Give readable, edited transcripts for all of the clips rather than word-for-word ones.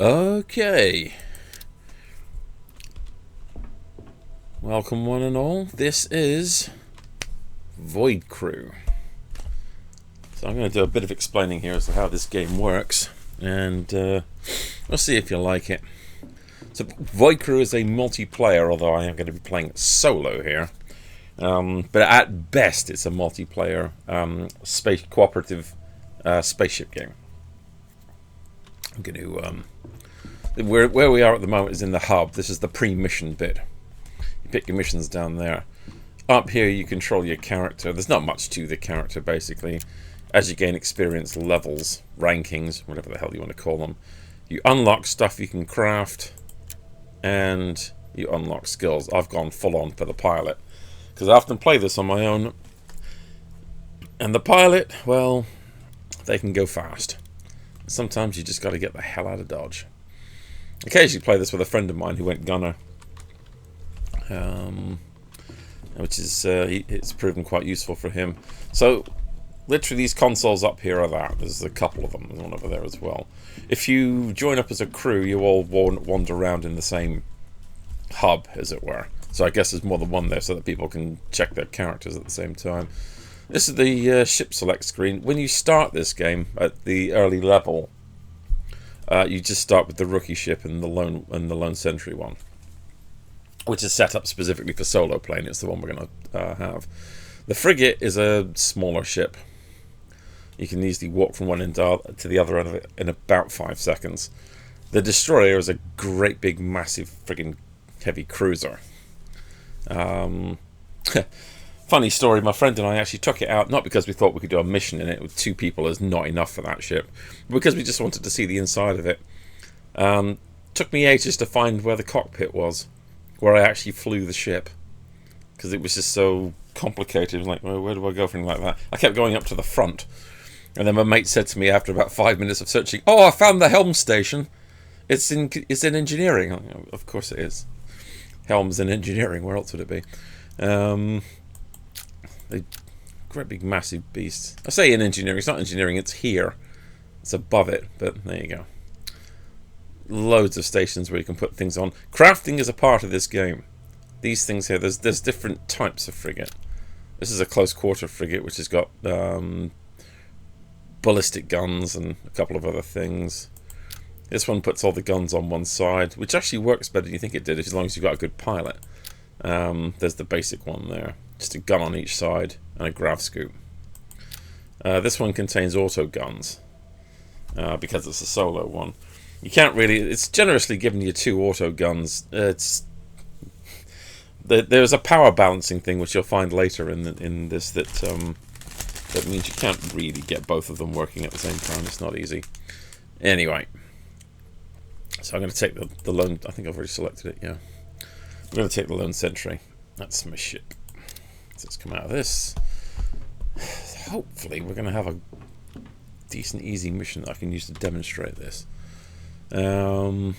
Okay. Welcome one and all. This is Void Crew. So I'm going to do a bit of explaining here as to how this game works, and we'll see if you like it. So Void Crew is a multiplayer, although I am going to be playing it solo here. But at best it's a multiplayer space cooperative spaceship game. I'm going to where we are at the moment is in the hub. This is the pre-mission bit. You pick your missions down there. Up here you control your character. There's not much to the character basically. As you gain experience levels, rankings, whatever the hell you want to call them, you unlock stuff you can craft, and you unlock skills. I've gone full on for the pilot because I often play this on my own, and the pilot, well, they can go fast. Sometimes you just got to get the hell out of Dodge. Occasionally play this with a friend of mine who went gunner, which is it's proven quite useful for him. So literally these consoles up here are that. There's a couple of them. There's one over there as well. If you join up as a crew, you all wander around in the same hub, as it were. So I guess there's more than one there so that people can check their characters at the same time. This is the ship select screen. When you start this game at the early level, you just start with the rookie ship and the lone sentry one, which is set up specifically for solo playing. It's the one we're going to have. The frigate is a smaller ship. You can easily walk from one end to the other end of it in about 5 seconds. The destroyer is a great big massive friggin' heavy cruiser. Funny story, my friend and I actually took it out, not because we thought we could do a mission in it, with 2 people is not enough for that ship, but because we just wanted to see the inside of it. Took me ages to find where the cockpit was, where I actually flew the ship, because it was just so complicated. I was like, well, where do I go from like that? I kept going up to the front, and then my mate said to me after about 5 minutes of searching, "Oh, I found the helm station. It's in engineering." Like, oh, of course it is. Helm's in engineering. Where else would it be? A great big massive beast. I say in engineering. It's not engineering. It's here. It's above it. But there you go. Loads of stations where you can put things on. Crafting is a part of this game. These things here. There's different types of frigate. This is a close quarter frigate, which has got ballistic guns and a couple of other things. This one puts all the guns on one side, which actually works better than you think it did, as long as you've got a good pilot. There's the basic one there. Just a gun on each side and a grav scoop. This one contains auto guns because it's a solo one. You can't really. It's generously given you 2 auto guns. There's a power balancing thing which you'll find later in this that means you can't really get both of them working at the same time. It's not easy. Anyway, so I'm going to take the lone. I think I've already selected it. Yeah, I'm going to take the lone sentry. That's my ship. So let's come out of this. Hopefully we're going to have a decent easy mission that I can use to demonstrate this. Ooh,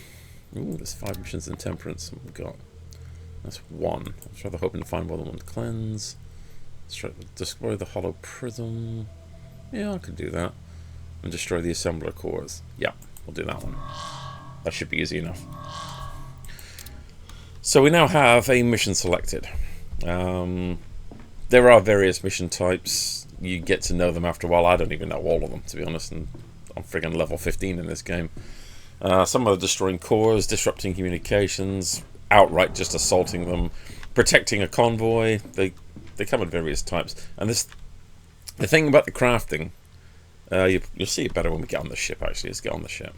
there's 5 missions in Temperance. We've got, that's 1. I was rather hoping to find more than 1 to cleanse. Let's try to destroy the hollow prism. Yeah, I could do that. And destroy the assembler cores. Yeah, we'll do that one. That should be easy enough. So we now have a mission selected. There are various mission types. You get to know them after a while. I don't even know all of them, to be honest, and I'm friggin' level 15 in this game. Some are destroying cores, disrupting communications, outright just assaulting them, protecting a convoy. They come in various types. And the thing about the crafting, you'll see it better when we get on the ship, actually. Let's get on the ship.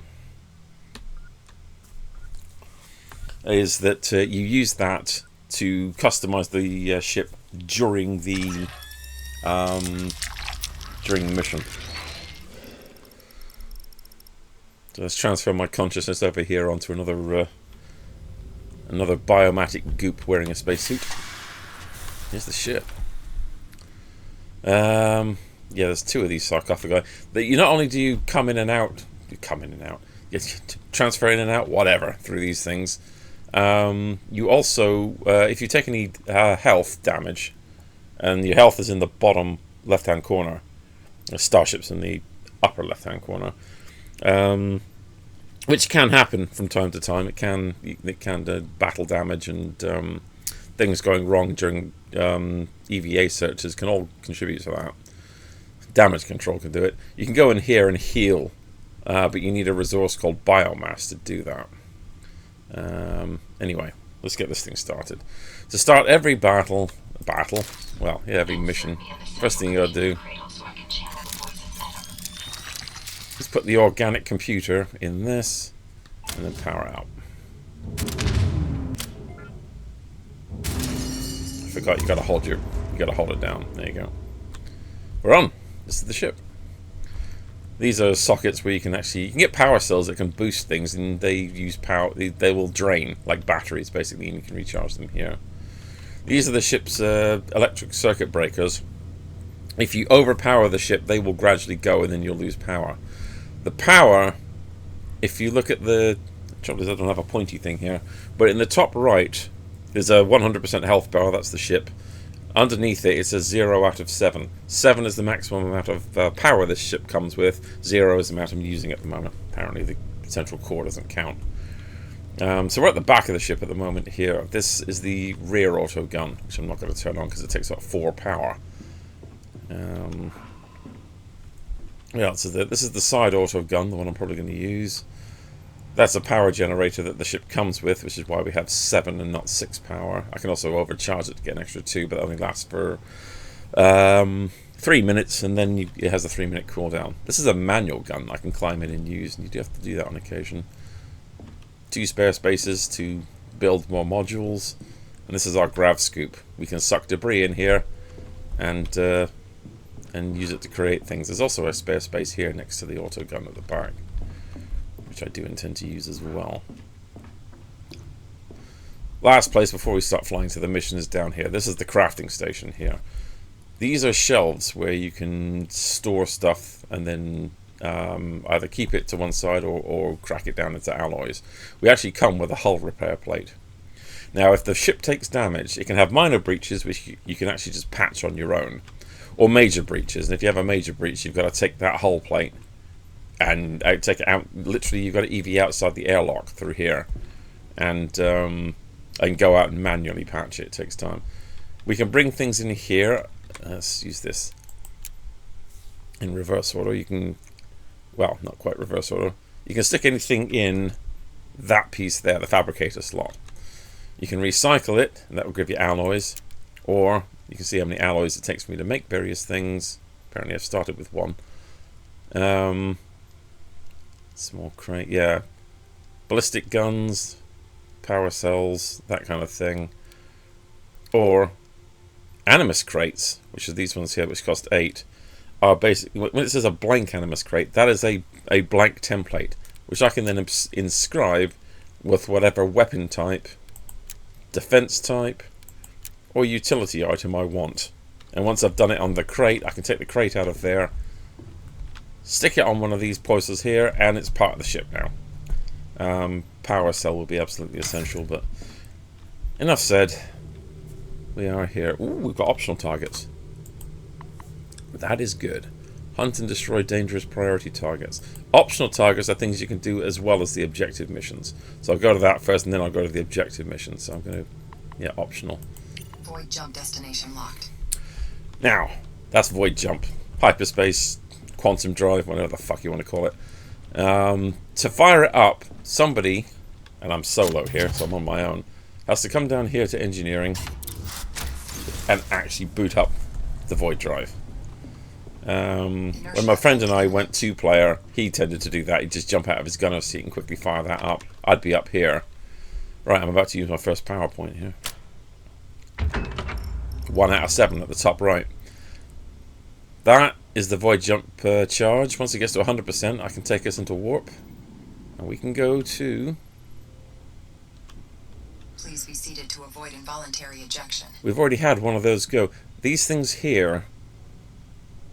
Is that you use that to customize the ship during the mission. So let's transfer my consciousness over here onto another biomatic goop wearing a spacesuit. Here's the ship. Yeah, there's 2 of these sarcophagi. You not only do you come in and out, you transfer in and out, whatever, through these things. You also, if you take any health damage, and your health is in the bottom left-hand corner, the starship's in the upper left-hand corner, which can happen from time to time. It can do battle damage, and things going wrong during EVA searches can all contribute to that. Damage control can do it. You can go in here and heal, but you need a resource called biomass to do that. Anyway, let's get this thing started. To start every every mission, first thing you gotta do is put the organic computer in this, and then power out. I forgot you gotta hold it down. There you go. We're on. This is the ship. These are sockets where you can get power cells that can boost things, and they use power. They will drain like batteries, basically, and you can recharge them here. These are the ship's electric circuit breakers. If you overpower the ship, they will gradually go, and then you'll lose power. The power, if you look at the trouble is I don't have a pointy thing here, but in the top right, there's a 100% health bar. That's the ship. Underneath it, it says 0 out of 7. 7 is the maximum amount of power this ship comes with. 0 is the amount I'm using at the moment. Apparently the central core doesn't count. So we're at the back of the ship at the moment here. This is the rear auto gun, which I'm not going to turn on because it takes about 4 power. So this is the side auto gun, the one I'm probably going to use. That's a power generator that the ship comes with, which is why we have 7 and not 6 power. I can also overcharge it to get an extra 2, but that only lasts for 3 minutes, and then it has a 3-minute cooldown. This is a manual gun I can climb in and use, and you do have to do that on occasion. 2 spare spaces to build more modules, and this is our grav scoop. We can suck debris in here and use it to create things. There's also a spare space here next to the auto gun at the back, which I do intend to use as well. Last place before we start flying to the mission is down here. This is the crafting station here. These are shelves where you can store stuff and then either keep it to one side or crack it down into alloys. We actually come with a hull repair plate. Now, if the ship takes damage, it can have minor breaches, which you can actually just patch on your own, or major breaches. And if you have a major breach, you've got to take that hull plate and take it out. Literally, you've got to EV outside the airlock through here, and go out and manually patch it. It takes time. We can bring things in here. Let's use this in reverse order. You can, well, not quite reverse order. You can stick anything in that piece there, the fabricator slot. You can recycle it, and that will give you alloys, or you can see how many alloys it takes for me to make various things. Apparently, I've started with 1. Small crate, yeah. Ballistic guns, power cells, that kind of thing. Or animus crates, which are these ones here, which cost 8, are basically, when it says a blank animus crate, that is a blank template, which I can then inscribe with whatever weapon type, defense type, or utility item I want. And once I've done it on the crate, I can take the crate out of there, stick it on one of these posters here, and it's part of the ship now. Power cell will be absolutely essential, but enough said. We are here. Ooh, we've got optional targets. That is good. Hunt and destroy dangerous priority targets. Optional targets are things you can do as well as the objective missions. So I'll go to that first, and then I'll go to the objective missions. So I'm going to, yeah, optional. Void jump destination locked. Now, that's void jump. Hyperspace, quantum drive, whatever the fuck you want to call it. To fire it up, somebody, and I'm solo here, so I'm on my own, has to come down here to engineering and actually boot up the void drive. When my friend and I went 2-player, he tended to do that. He'd just jump out of his gunner seat and quickly fire that up. I'd be up here. Right, I'm about to use my first PowerPoint here. 1 out of 7 at the top right. That is the void jump charge. Once it gets to 100%, I can take us into warp, and we can go to... Please be seated to avoid involuntary ejection. We've already had one of those go. These things here...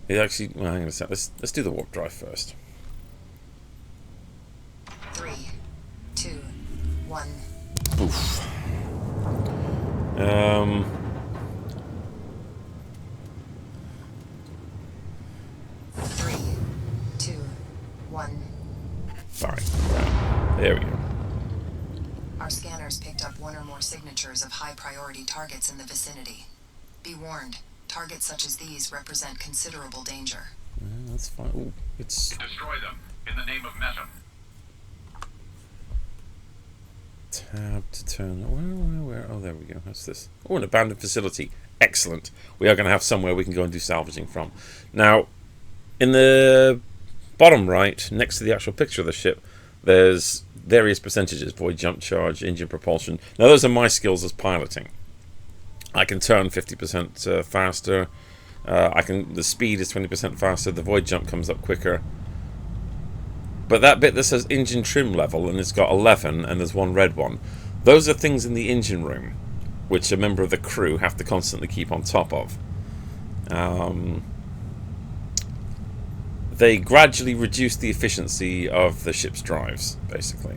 It actually... Well, hang on a sec. Let's do the warp drive first. 3, 2, 1. Oof. 3, 2, 1. Sorry. There we go. Our scanners picked up one or more signatures of high-priority targets in the vicinity. Be warned, targets such as these represent considerable danger. That's fine. Ooh, it's... Destroy them in the name of Meta. Tab to turn. Where? Oh, there we go. What's this? Oh, an abandoned facility. Excellent. We are going to have somewhere we can go and do salvaging from. Now, in the bottom right, next to the actual picture of the ship, there's various percentages. Void jump charge, engine propulsion. Now, those are my skills as piloting. I can turn 50% faster. The speed is 20% faster. The void jump comes up quicker. But that bit that says engine trim level, and it's got 11, and there's one red one, those are things in the engine room, which a member of the crew have to constantly keep on top of. They gradually reduce the efficiency of the ship's drives, basically.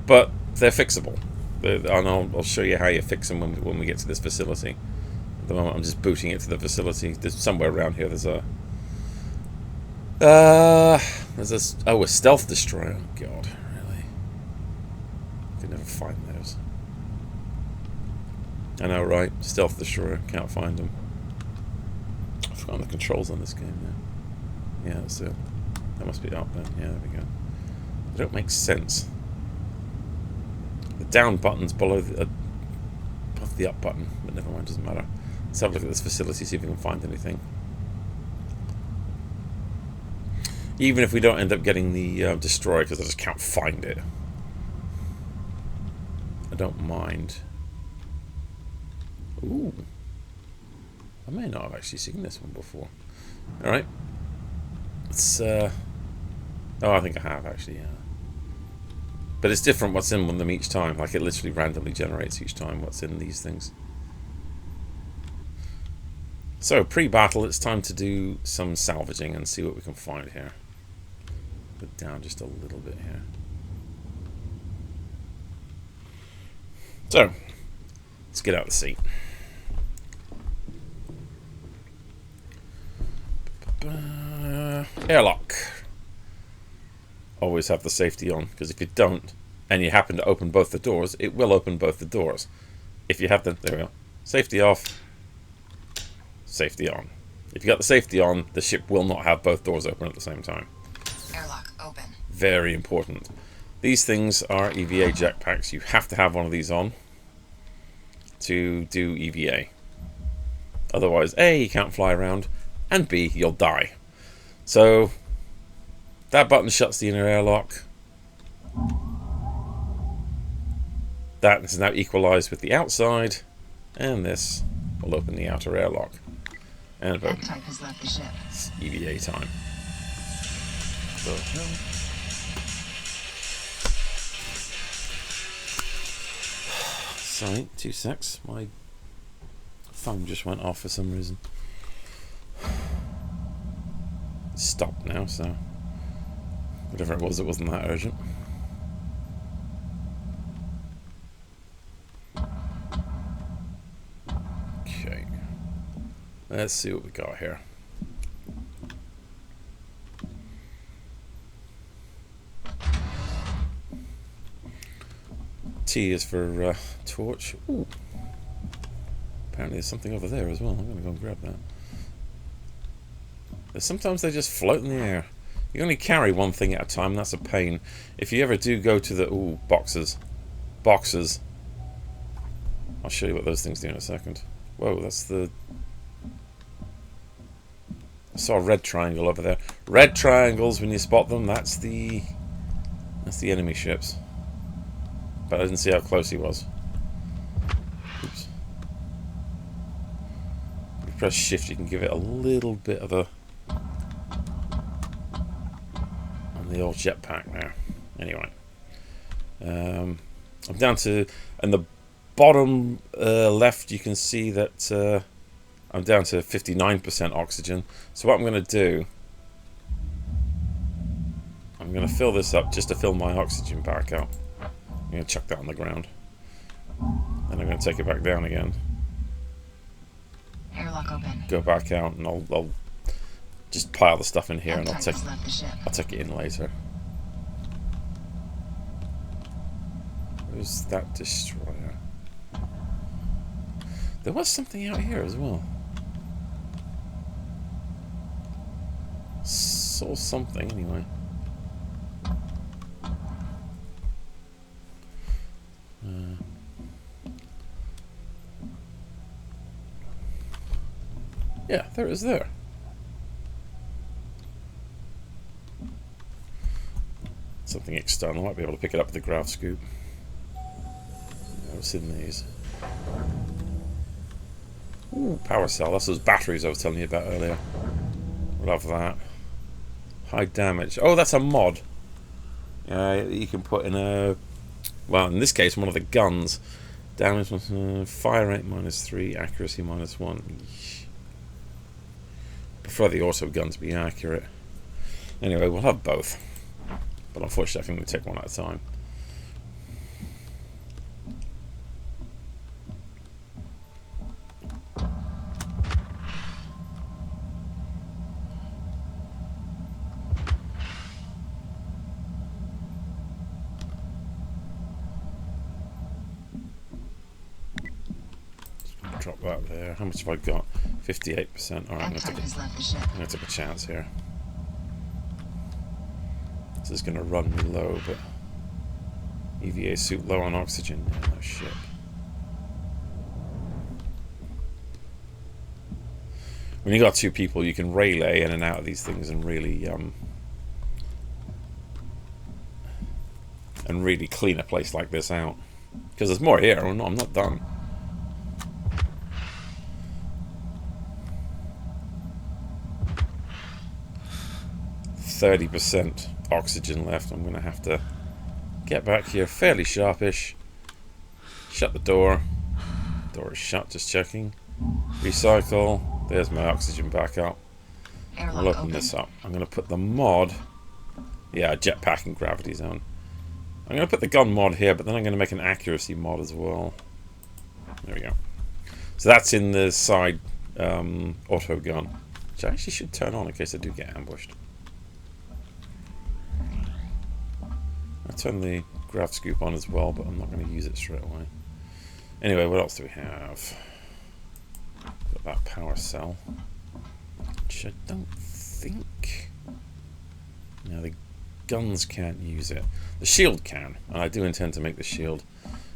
But they're fixable. And I'll show you how you fix them when we get to this facility. At the moment, I'm just booting it to the facility. There's somewhere around here. There's a a stealth destroyer. Oh, God, really? I can never find those. I know, right? Stealth destroyer. Can't find them. I've forgotten the controls on this game now. Yeah, that's it. That must be up then. Yeah, there we go. They don't make sense. The down button's below above the up button, but never mind, doesn't matter. Let's have a look at this facility, see if we can find anything. Even if we don't end up getting the destroyer, because I just can't find it. I don't mind. Ooh. I may not have actually seen this one before. Alright. Let's, oh, I think I have, actually, yeah. But it's different what's in them each time. Like, it literally randomly generates each time what's in these things. So, pre-battle, it's time to do some salvaging and see what we can find here. Put down just a little bit here. So, let's get out of the seat. Airlock. Always have the safety on, because if you don't, and you happen to open both the doors, it will open both the doors. If you have the... There we go. Safety off. Safety on. If you got the safety on, the ship will not have both doors open at the same time. Airlock open. Very important. These things are EVA jetpacks. You have to have one of these on to do EVA. Otherwise, A, you can't fly around, and B, you'll die. So, that button shuts the inner airlock. That is now equalized with the outside, and this will open the outer airlock. And boom. Type has left the ship. It's EVA time. So, sorry, 2 secs. My phone just went off for some reason. It's stopped now, so whatever it wasn't that urgent. Okay. Let's see what we got here. T is for torch. Ooh. Apparently there's something over there as well. I'm going to go and grab that. Sometimes they just float in the air. You only carry one thing at a time, and that's a pain. If you ever do go to the... Ooh, boxes. Boxes. I'll show you what those things do in a second. Whoa, that's the... I saw a red triangle over there. Red triangles, when you spot them, that's the enemy ships. But I didn't see how close he was. Oops. If you press shift, you can give it a little bit of a... the old jetpack now. Anyway, I'm down to, in the bottom left, you can see that I'm down to 59% oxygen. So what I'm going to do, I'm going to fill this up just to fill my oxygen back up. I'm going to chuck that on the ground, and I'm going to take it back down again. Airlock open. Go back out, and I'll just pile the stuff in here, and I'll take it in later. Where's that destroyer? There was something out here as well. Saw something anyway. Yeah, there it is there. Something external. I might be able to pick it up with the grav scoop. What's in these? Ooh, power cell. That's those batteries I was telling you about earlier. Love that. High damage. Oh, that's a mod. You can put in a... Well, in this case, one of the guns. Damage, fire rate -3, accuracy -1. Prefer the auto gun to be accurate. Anyway, we'll have both. But unfortunately, I can only take one at a time. Drop that there. How much have I got? 58%. Alright, I'm going to take a chance here. This is going to run me low, but... EVA suit low on oxygen. Yeah, no shit. When you got two people, you can relay in and out of these things and really clean a place like this out. Because there's more here. Oh, no, I'm not done. %30 oxygen left. I'm going to have to get back here fairly sharpish. Shut the door. Door is shut, just checking. Recycle. There's my oxygen backup. I'll open this up. I'm going to put the mod... Yeah, jetpack and gravity zone. I'm going to put the gun mod here, but then I'm going to make an accuracy mod as well. There we go. So that's in the side auto gun. Which I actually should turn on in case I do get ambushed. I turn the grav scoop on as well, but I'm not going to use it straight away. Anyway, what else do we have? Got that power cell, which I don't think... No, the guns can't use it. The shield can, and I do intend to make the shield.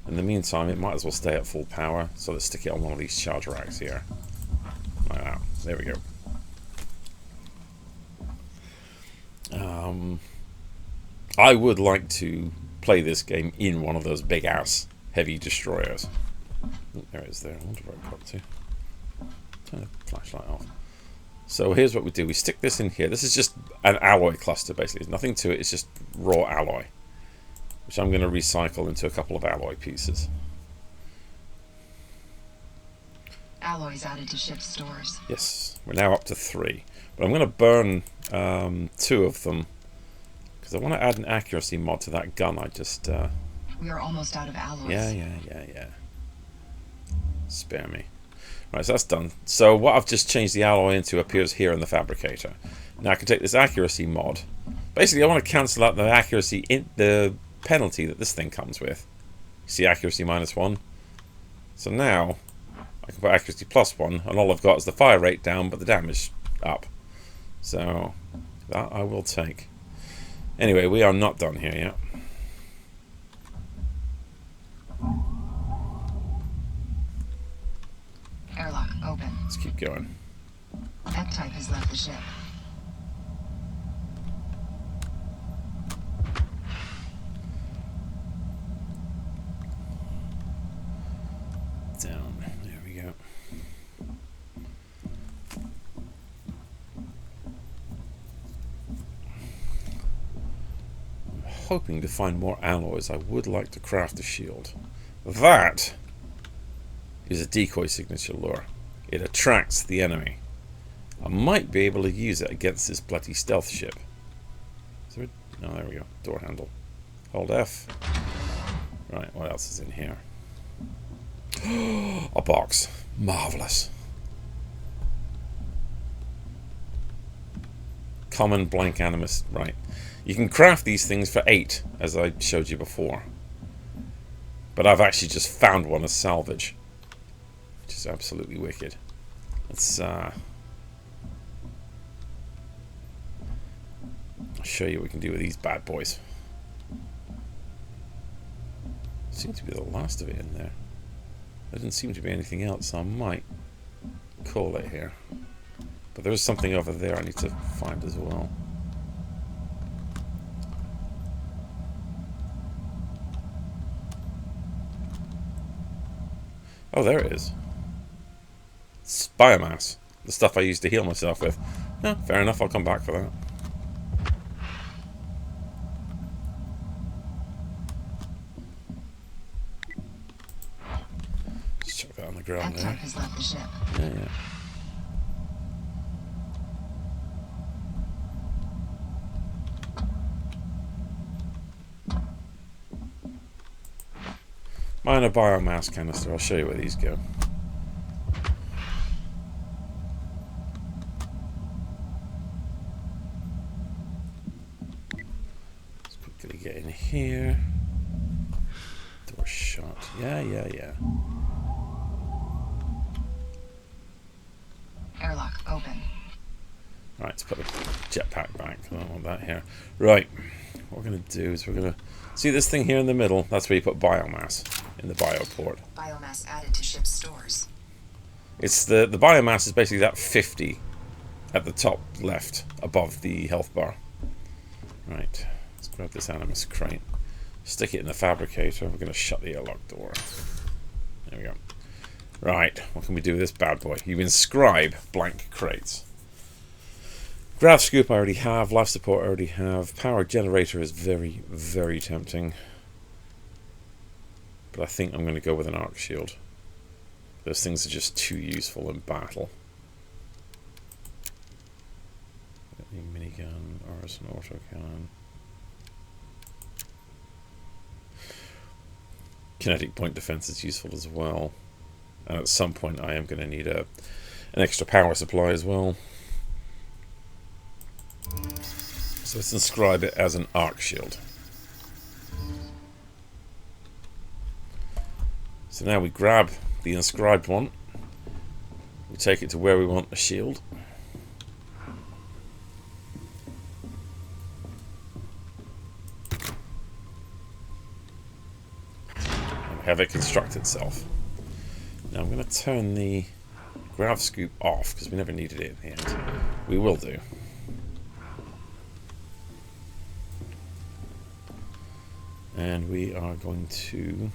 In the meantime, it might as well stay at full power, so let's stick it on one of these charge racks here. Like that. There we go. I would like to play this game in one of those big ass heavy destroyers. There it is there. I wonder where I got to. Turn the flashlight off. So here's what we do. We stick this in here. This is just an alloy cluster basically. There's nothing to it. It's just raw alloy, which I'm going to recycle into a couple of alloy pieces. Alloys added to ship stores. Yes, we're now up to 3. But I'm going to burn 2 of them. Because I want to add an accuracy mod to that gun I just... We are almost out of alloys. Yeah. Spare me. Right, so that's done. So what I've just changed the alloy into appears here in the fabricator. Now I can take this accuracy mod. Basically, I want to cancel out the accuracy, the penalty that this thing comes with. You see accuracy -1. So now I can put accuracy +1, and all I've got is the fire rate down, but the damage up. So that I will take. Anyway, we are not done here yet. Airlock open. Let's keep going. F-type has left the ship. Down. There we go. Hoping to find more alloys. I would like to craft a shield. That is a decoy signature lure. It attracts the enemy. I might be able to use it against this bloody stealth ship. Is there a... Oh, there we go. Door handle. Hold F. Right, what else is in here? A box. Marvellous. Common blank animus. Right. You can craft these things for 8, as I showed you before. But I've actually just found one as salvage, which is absolutely wicked. Let's I'll show you what we can do with these bad boys. Seems to be the last of it in there. There didn't seem to be anything else, so I might call it here. But there is something over there I need to find as well. Oh, there it is. It's biomass. The stuff I used to heal myself with. Yeah, fair enough, I'll come back for that. Just chuck that on the ground there. Has left the ship. Yeah, yeah. Minor biomass canister. I'll show you where these go. Let's quickly get in here. Door shut. Yeah. Airlock open. Right, let's put a jetpack back. I don't want that here. Right, what we're going to do is we're going to... See this thing here in the middle? That's where you put biomass in the bioport. Biomass added to ship's stores. It's the biomass is basically that 50 at the top left above the health bar. Right, let's grab this Animus crate. Stick it in the fabricator. We're going to shut the airlock door. There we go. Right, what can we do with this bad boy? You inscribe blank crates. Grav scoop I already have. Life support I already have. Power generator is very, very tempting. But I think I'm going to go with an arc shield. Those things are just too useful in battle. Minigun, arson, autocannon. Kinetic point defense is useful as well. And at some point I am going to need an extra power supply as well. So let's inscribe it as an arc shield. So now we grab the inscribed one. We take it to where we want the shield. And have it construct itself. Now I'm going to turn the grav scoop off because we never needed it in the end. We will do. And we are going to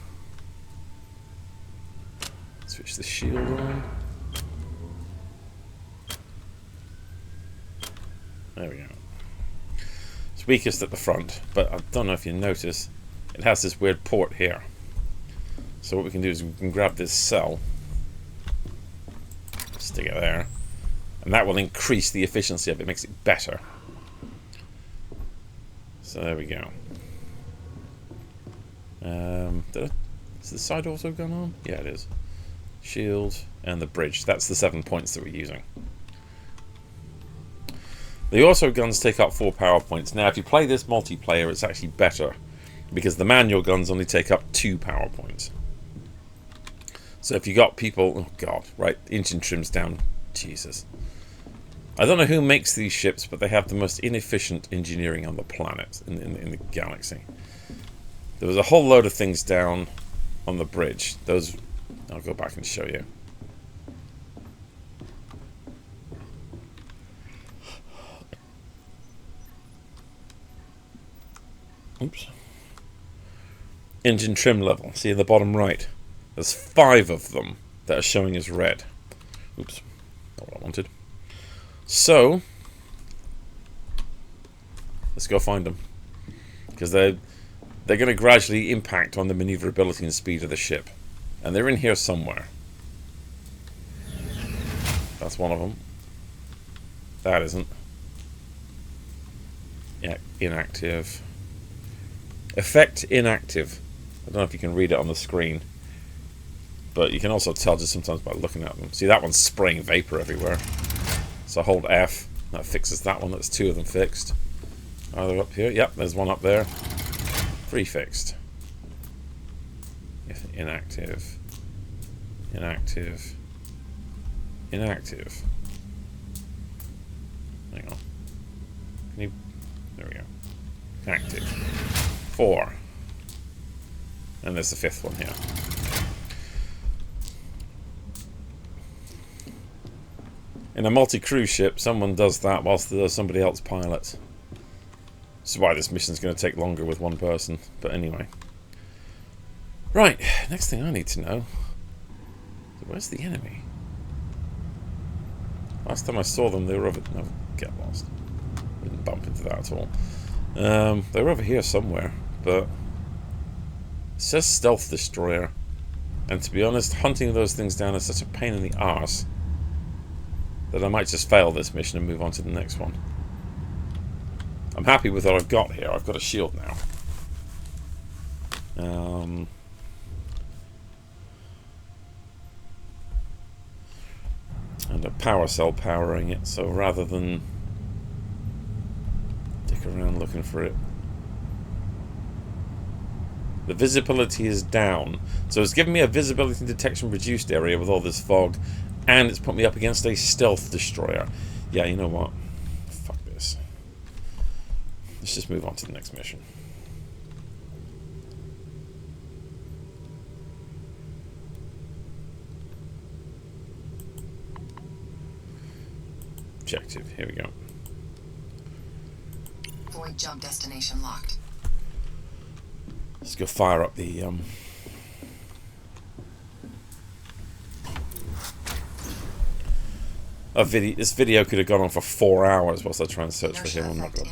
switch the shield on. There we go. It's weakest at the front, but I don't know if you notice, it has this weird port here. So what we can do is we can grab this cell, stick it there, and that will increase the efficiency of it, makes it better. So there we go. Is the side auto gun on? Yeah, it is. Shield and the bridge. That's the 7 points that we're using. The auto guns take up 4 power points. Now, if you play this multiplayer, it's actually better because the manual guns only take up 2 power points. So if you got people, oh god, right, engine trims down. Jesus. I don't know who makes these ships, but they have the most inefficient engineering on the planet in the galaxy. There was a whole load of things down on the bridge. Those, I'll go back and show you. Oops. Engine trim level. See in the bottom right. There's 5 of them that are showing as red. Oops. Not what I wanted. So, let's go find them. Because they're going to gradually impact on the maneuverability and speed of the ship. And they're in here somewhere. That's one of them. That isn't. Yeah, inactive. Effect inactive. I don't know if you can read it on the screen. But you can also tell just sometimes by looking at them. See, that one's spraying vapor everywhere. So hold F. That fixes that one. That's 2 of them fixed. Are they up here? Yep, there's one up there. 3 fixed. Inactive. Inactive. Inactive. Hang on. Can you... There we go. Active. 4. And there's the 5th one here. In a multi-crew ship, someone does that whilst somebody else pilots. This is why this mission's going to take longer with one person. But anyway. Right, next thing I need to know. Where's the enemy? Last time I saw them, they were over... No, get lost. Didn't bump into that at all. They were over here somewhere, but... It says stealth destroyer. And to be honest, hunting those things down is such a pain in the arse that I might just fail this mission and move on to the next one. I'm happy with what I've got here. I've got a shield now. And a power cell powering it, so rather than dick around looking for it. The visibility is down. So it's given me a visibility detection reduced area with all this fog, and it's put me up against a stealth destroyer. Yeah, you know what? Fuck this. Let's just move on to the next mission. Objective, here we go. Void jump destination locked. Let's go fire up the this video could have gone on for 4 hours whilst I try and search for him. I'm not gonna,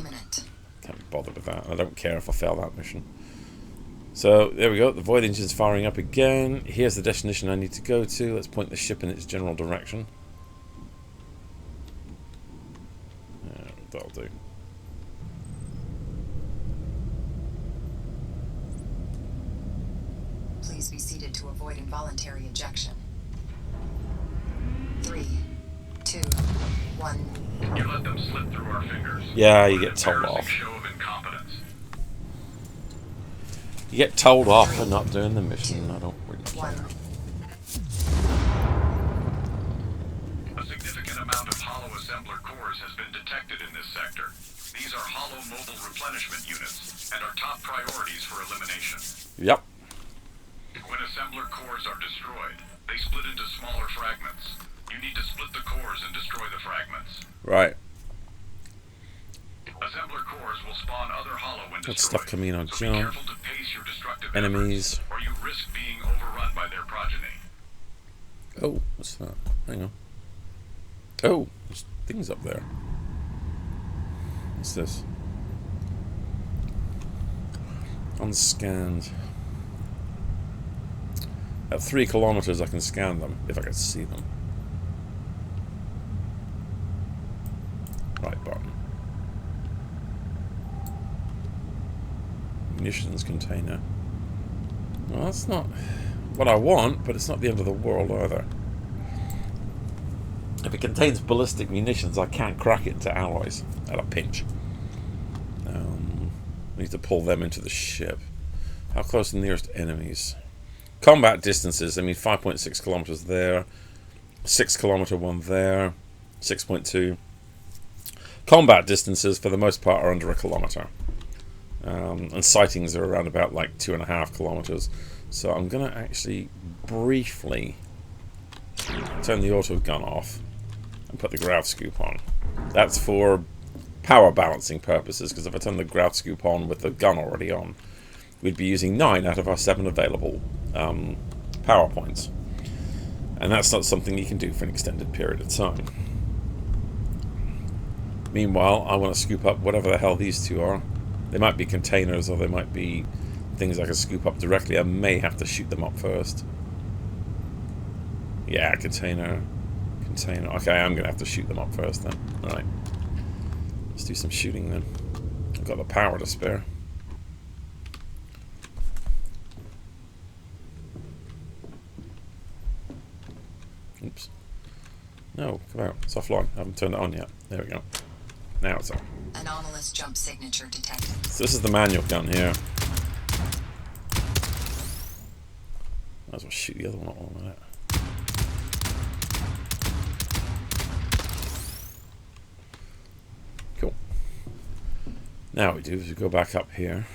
can't be bothered with that. I don't care if I fail that mission. So there we go, the void engine's firing up again. Here's the destination I need to go to. Let's point the ship in its general direction. That'll do. Please be seated to avoid involuntary ejection. 3, 2, 1. You let them slip through our fingers. Yeah, you get told off. Show of incompetence. You get told off for not doing the mission. I don't really care. A significant amount of hollow assembler cores has been detected in this sector. These are hollow mobile replenishment units and are top priorities for elimination. Yep. When assembler cores are destroyed, they split into smaller fragments. You need to split the cores and destroy the fragments. Right. Assembler cores will spawn other hollow when destroyed. That's stuff coming in on so be jump. careful to pace your destructive Enemies. efforts, or you risk being overrun by their progeny. Oh, what's that? Hang on. Oh, there's things up there. What's this? Unscanned. At 3 kilometers I can scan them, if I can see them. Right button. Munitions container. Well, that's not what I want, but it's not the end of the world either. If it contains ballistic munitions, I can't crack it into alloys at a pinch. We need to pull them into the ship. How close are the nearest enemies? Combat distances, I mean 5.6 kilometers there, 6 kilometer one there, 6.2. Combat distances for the most part are under a kilometer. And sightings are around about like 2.5 kilometers. So I'm going to actually briefly turn the auto gun off and put the grav scoop on. That's for power balancing purposes, because if I turn the grav scoop on with the gun already on, we'd be using 9 out of our 7 available power points. And that's not something you can do for an extended period of time. Meanwhile, I want to scoop up whatever the hell these two are. They might be containers, or they might be things I can scoop up directly. I may have to shoot them up first. Yeah, container. Okay, I'm going to have to shoot them up first then. Alright. Let's do some shooting then. I've got the power to spare. Oops. No, come out. It's offline. I haven't turned it on yet. There we go. Now it's on. Anomalous jump signature detected. So this is the manual gun here. Might as well shoot the other one on that. Cool. Now what we do is we go back up here.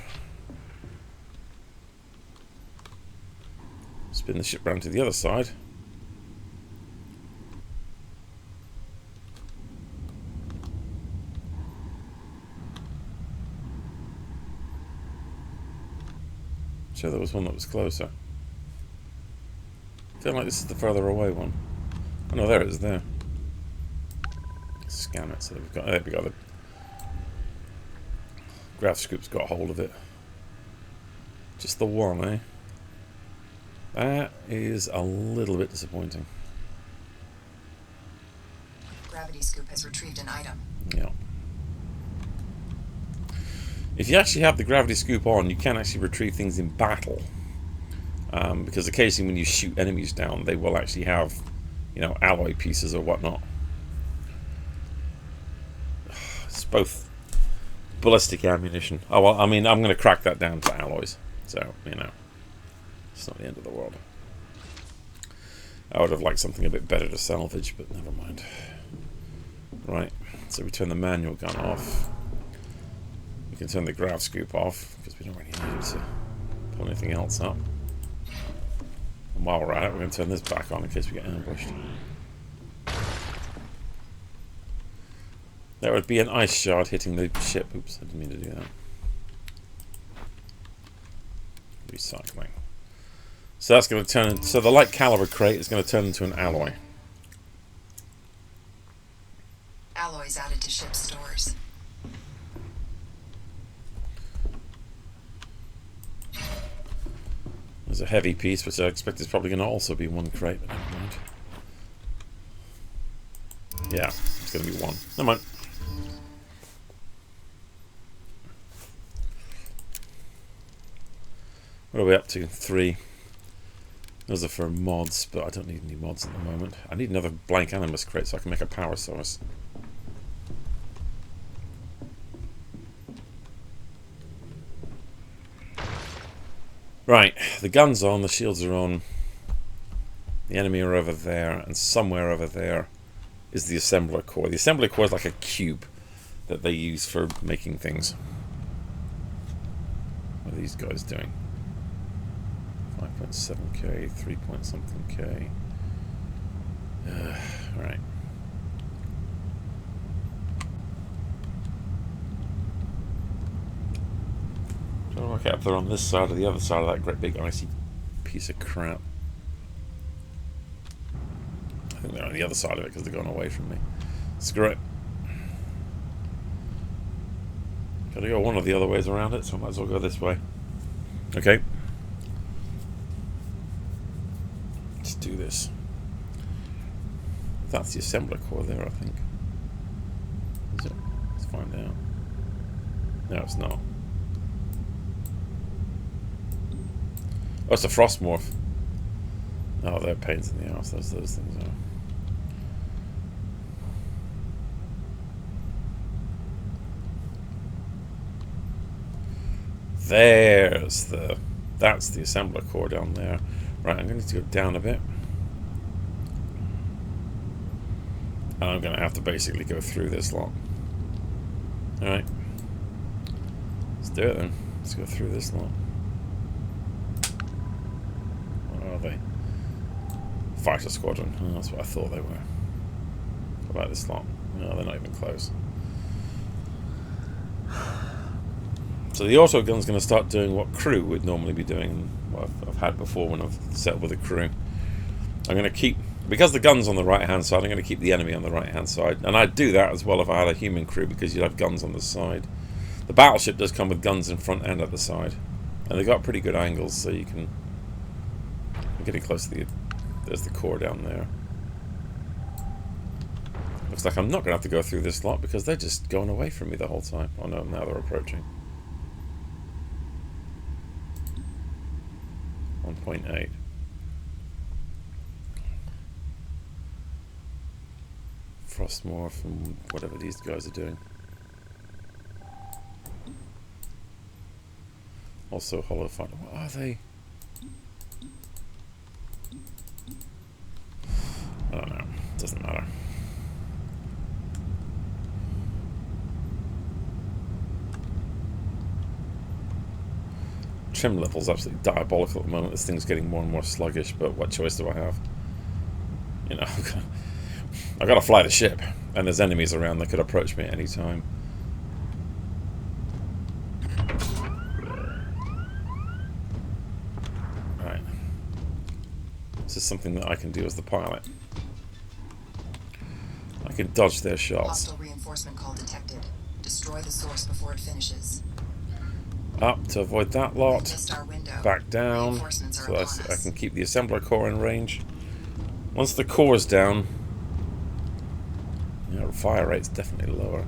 Spin the ship round to the other side. So there was one that was closer. I feel like this is the further away one. Oh no, there it is there. Scan it, so we've got, there we go. The grav scoop's got hold of it. Just the one, eh? That is a little bit disappointing. Gravity scoop has retrieved an item. Yeah. If you actually have the gravity scoop on, you can actually retrieve things in battle. Because occasionally when you shoot enemies down, they will actually have, you know, alloy pieces or whatnot. It's both ballistic ammunition. Oh, well, I mean, I'm going to crack that down to alloys. So, you know, it's not the end of the world. I would have liked something a bit better to salvage, but never mind. Right, so we turn the manual gun off. We can turn the grav scoop off, because we don't really need to pull anything else up. And while we're at it, we're going to turn this back on in case we get ambushed. There would be an ice shard hitting the ship. Oops, I didn't mean to do that. Recycling. So that's going to turn... So the light caliber crate is going to turn into an alloy. Alloys added to ship stores. There's a heavy piece, which I expect is probably going to also be one crate, but never mind. Yeah, it's going to be one. Never mind. What are we up to? 3. Those are for mods, but I don't need any mods at the moment. I need another blank Animus crate so I can make a power source. Right, the gun's on, the shields are on. The enemy are over there, and somewhere over there is the assembler core. The assembler core is like a cube that they use for making things. What are these guys doing? 5.7k, 3 point something k. Alright. Trying to work out if they're on this side or the other side of that great big icy piece of crap. I think they're on the other side of it because they're going away from me. Screw it. Gotta go one of the other ways around it, so I might as well go this way. Okay. Let's do this. That's the assembler core there, I think. Is it? Let's find out. No, it's not. Oh, it's a frost morph. Oh, they're pains in the arse, those things are. There's the... That's the assembler core down there. Right, I'm going to need to go down a bit. And I'm going to have to basically go through this lot. Alright. Let's do it then. Let's go through this lot. What are they? Fighter squadron. Oh, that's what I thought they were. How about this lot? No, they're not even close. So the auto gun's going to start doing what crew would normally be doing, and what I've had before when I've set up with a crew. I'm going to keep, because the gun's on the right hand side, I'm going to keep the enemy on the right hand side, and I'd do that as well if I had a human crew, because you'd have guns on the side. The battleship does come with guns in front and at the side, and they've got pretty good angles, so you can... I'm getting close to the... There's the core down there. Looks like I'm not going to have to go through this lot, because they're just going away from me the whole time. Oh no, now they're approaching. 1.8. Frostmorph and whatever these guys are doing. Also hollow fighter. What are they? I don't know. Doesn't matter. Trim level's absolutely diabolical at the moment. This thing's getting more and more sluggish, but what choice do I have? You know, I've got to fly the ship, and there's enemies around that could approach me at any time. Right. This is something that I can do as the pilot. I can dodge their shots. Hostile reinforcement call detected. Destroy the source before it finishes. Up to avoid that lot. Missed our window. Back down, Reinforcements are so upon I us. can keep the assembler core in range. Once the core's down, yeah, fire rate's definitely lower.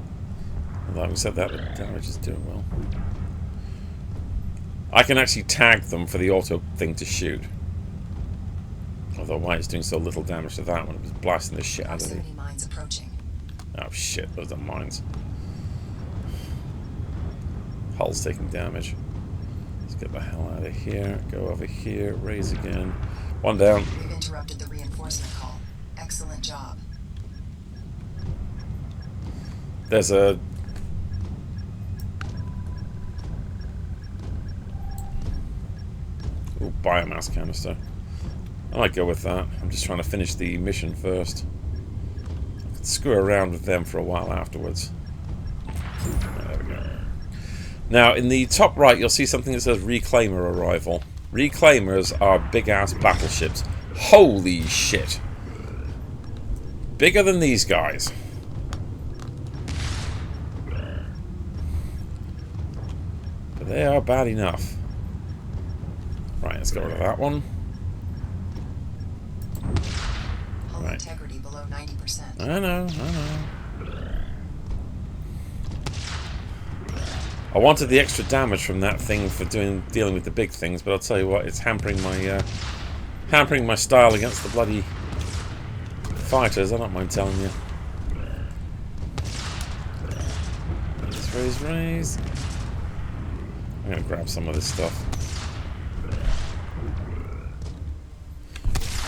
Although having said that, the damage is doing well. I can actually tag them for the auto thing to shoot. Although why it's doing so little damage to that one, it was blasting the shit out of it. Proximity mines approaching. Oh shit, those are mines. Hull's taking damage. Let's get the hell out of here. Go over here, raise again. One down. We've interrupted the reinforcement call. Excellent job. There's a... Ooh, biomass canister. I might go with that. I'm just trying to finish the mission first. I could screw around with them for a while afterwards. There we go. Now, in the top right, you'll see something that says Reclaimer arrival. Reclaimers are big-ass battleships. Holy shit. Bigger than these guys. But they are bad enough. Right, let's get rid of that one. Hull Right. integrity below 90%. I know. I wanted the extra damage from that thing for dealing with the big things, but I'll tell you what, it's hampering my style against the bloody fighters. I don't mind telling you. Raise. I'm gonna grab some of this stuff.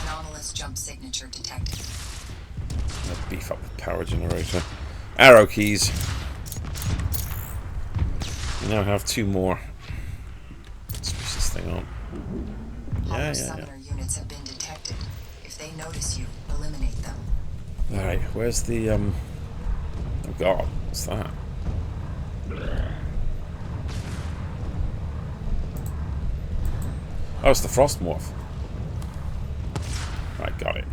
Anomalous jump signature detected. I'm gonna beef up the power generator. Arrow keys. We now have 2 more. Switch this thing on. Hollow summoner units have been detected. If they notice you, eliminate them. Alright, where's the, Oh god, what's that? Oh, it's the frost morph. Right, got it.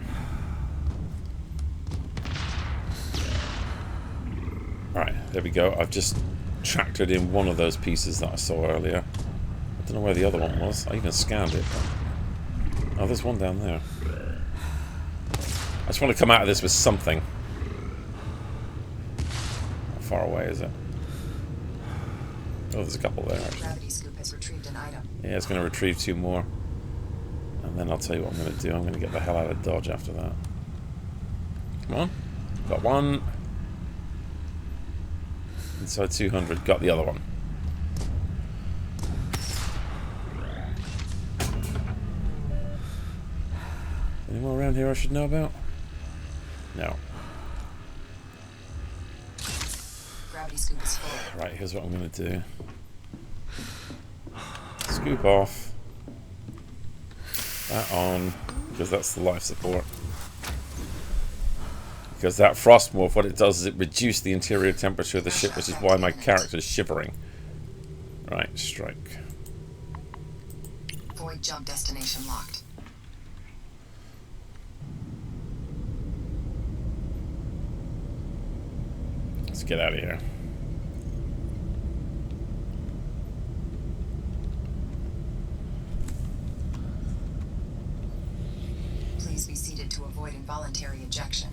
Alright, there we go. I've just tractored in one of those pieces that I saw earlier. I don't know where the other one was. I even scanned it. Oh, there's one down there. I just want to come out of this with something. How far away is it? Oh, there's a couple there, actually. Gravity scoop has retrieved an item. Yeah, it's going to retrieve 2 more. And then I'll tell you what I'm going to do. I'm going to get the hell out of Dodge after that. Come on. Got one. Inside 200. Got the other one. Any more around here I should know about? No. Gravity scoop is full. Right, here's what I'm going to do. Scoop off. That on, because that's the life support. Because that frost morph, what it does is it reduces the interior temperature of the ship, which is why my character is shivering. Right, strike. Void jump destination locked. Let's get out of here. Please be seated to avoid involuntary ejection.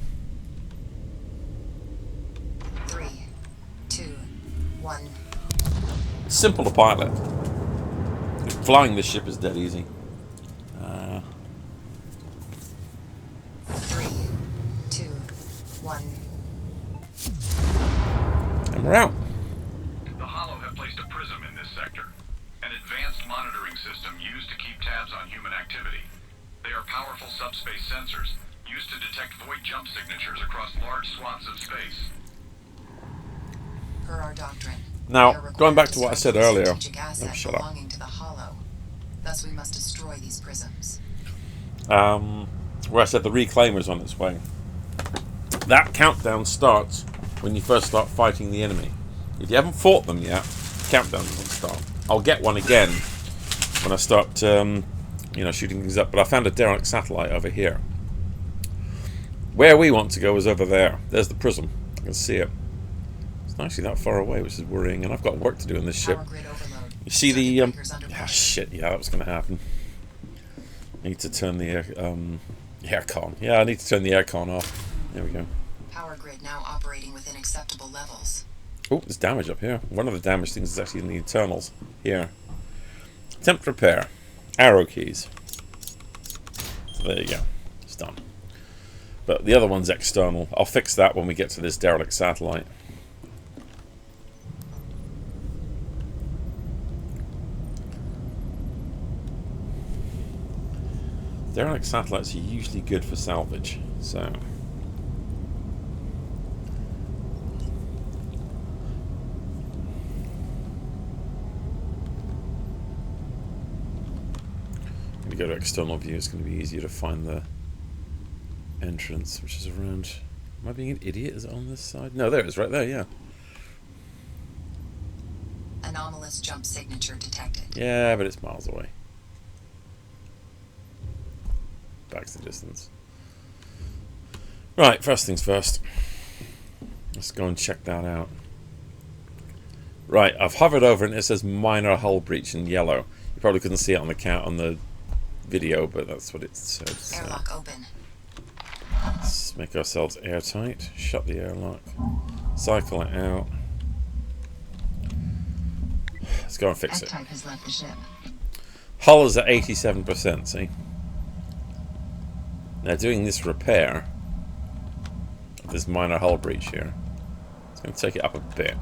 3, 2, 1. Simple to pilot. Flying this ship is dead easy. 3, 2, 1. And we're out. The Hollow have placed a prism in this sector, an advanced monitoring system used to keep tabs on human activity. They are powerful subspace sensors, used to detect void jump signatures across large swaths of space. Per our doctrine, Now, we are going required back to what I said strike a earlier. strategic Oh, asset shut up. belonging to the Hollow. Thus, we must destroy these prisms. Where I said the reclaimer's on its way. That countdown starts when you first start fighting the enemy. If you haven't fought them yet, countdown doesn't start. I'll get one again when I start, shooting things up. But I found a derelict satellite over here. Where we want to go is over there. There's the prism. I can see it. It's not actually that far away, which is worrying. And I've got work to do in this ship. Power grid overload. You see Circuit the breakers under pressure. shit. Yeah, that was going to happen. Need to turn the aircon. Yeah, I need to turn the aircon off. There we go. Power grid now operating within acceptable levels. Oh, there's damage up here. One of the damage things is actually in the internals. Here. Attempt repair. Arrow keys. So there you go. It's done. But the other one's external. I'll fix that when we get to this derelict satellite. Derelict satellites are usually good for salvage, so... When you go to external view, it's going to be easier to find the entrance, which is around... Am I being an idiot? Is it on this side? No, there it is, right there, yeah. Anomalous jump signature detected. Yeah, but it's miles away. Back to the distance. Right, first things first. Let's go and check that out. Right, I've hovered over it and it says minor hull breach in yellow. You probably couldn't see it on the video, but that's what it says. Airlock open. Let's make ourselves airtight. Shut the airlock. Cycle it out. Let's go and fix it. F-type has left the ship. Hull is at 87%, see? Now doing this repair of this minor hull breach here, it's going to take it up a bit.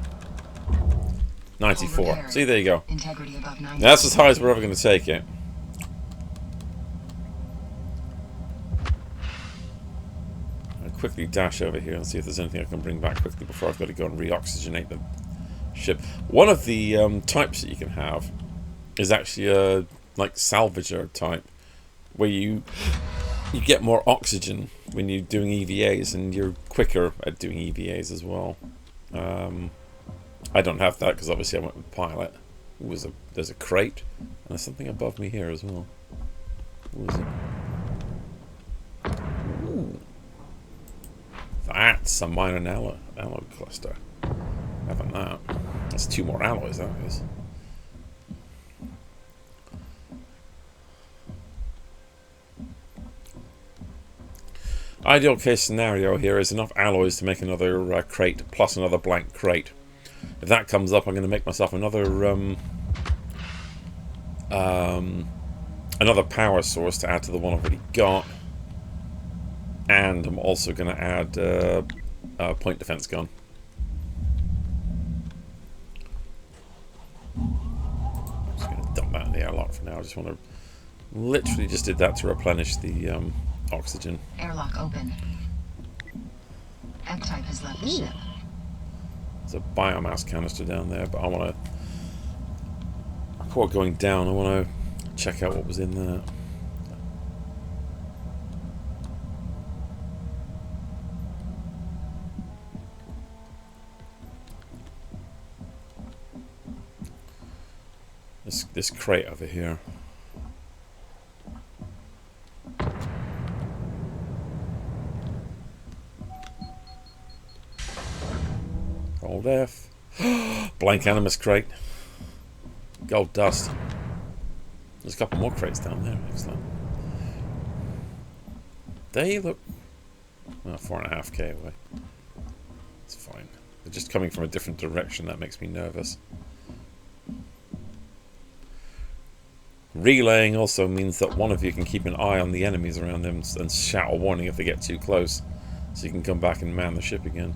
94. See, there you go. Integrity above 90. Now that's as high as we're ever going to take it. I'll quickly dash over here and see if there's anything I can bring back quickly before I've got to go and re-oxygenate the ship. One of the types that you can have is actually a like salvager type, where you get more oxygen when you're doing EVAs, and you're quicker at doing EVAs as well. I don't have that because obviously I went with pilot. There's a crate, and there's something above me here as well. What is it? Ooh. That's a minor alloy cluster. Having that. That's 2 more alloys, that is. Ideal case scenario here is enough alloys to make another crate plus another blank crate. If that comes up, I'm going to make myself another another power source to add to the one I've already got, and I'm also going to add a point defense gun. I'm just going to dump that in the airlock for now. I just want to literally just did that to replenish the oxygen. Airlock open. F-type has left the ship. There's a biomass canister down there, but I want to, before going down, I want to check out what was in there. This crate over here. Hold F. Blank Animus crate. Gold dust. There's a couple more crates down there. Excellent. They look 4.5k away. It's fine. They're just coming from a different direction. That makes me nervous. Relaying also means that one of you can keep an eye on the enemies around them and shout a warning if they get too close, so you can come back and man the ship again.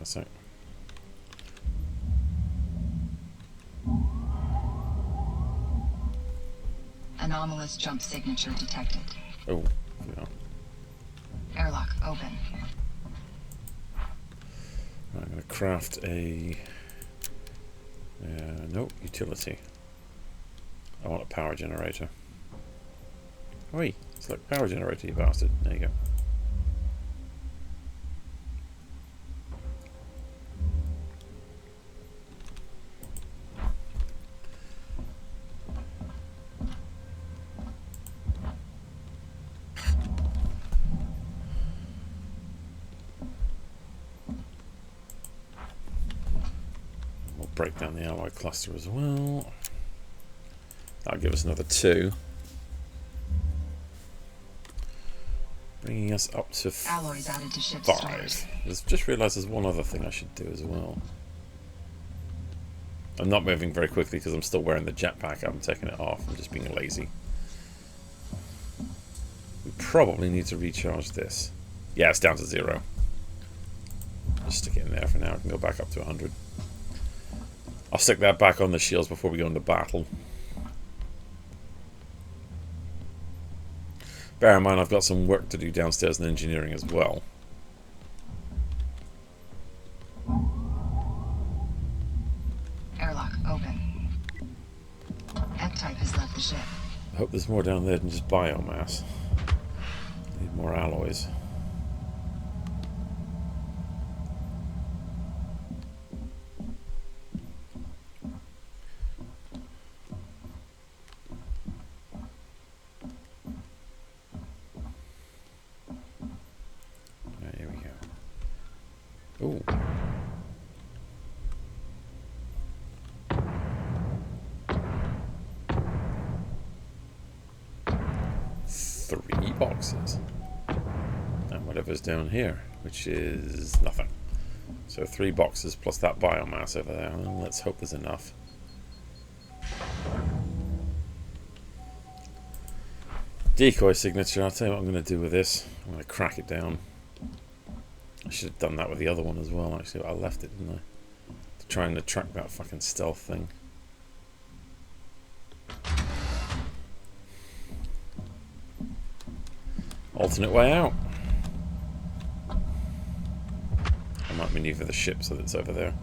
a sec. Anomalous jump signature detected. Oh, yeah. Airlock open. I'm going to craft a... nope, utility. I want a power generator. Oi, select power generator, you bastard. There you go. We'll break down the alloy cluster as well. That'll give us another 2. Bringing us up to Alloys added to ship 5. stores. I've just realised there's one other thing I should do as well. I'm not moving very quickly because I'm still wearing the jetpack. I'm taking it off. I'm just being lazy. We probably need to recharge this. Yeah, it's down to 0. Just stick it in there for now. I can go back up to 100. I'll stick that back on the shields before we go into battle. Bear in mind, I've got some work to do downstairs in engineering as well. Airlock open. F-type has left the ship. I hope there's more down there than just biomass. Need more alloys. Right, here we go. Ooh. Three boxes. And whatever's down here, which is nothing. So 3 boxes plus that biomass over there. Well, let's hope there's enough. Decoy signature. I'll tell you what I'm going to do with this. I'm going to crack it down. I should have done that with the other one as well, actually. I left it, didn't I? To try and attract that fucking stealth thing. Alternate way out. I might maneuver the ship so that it's over there.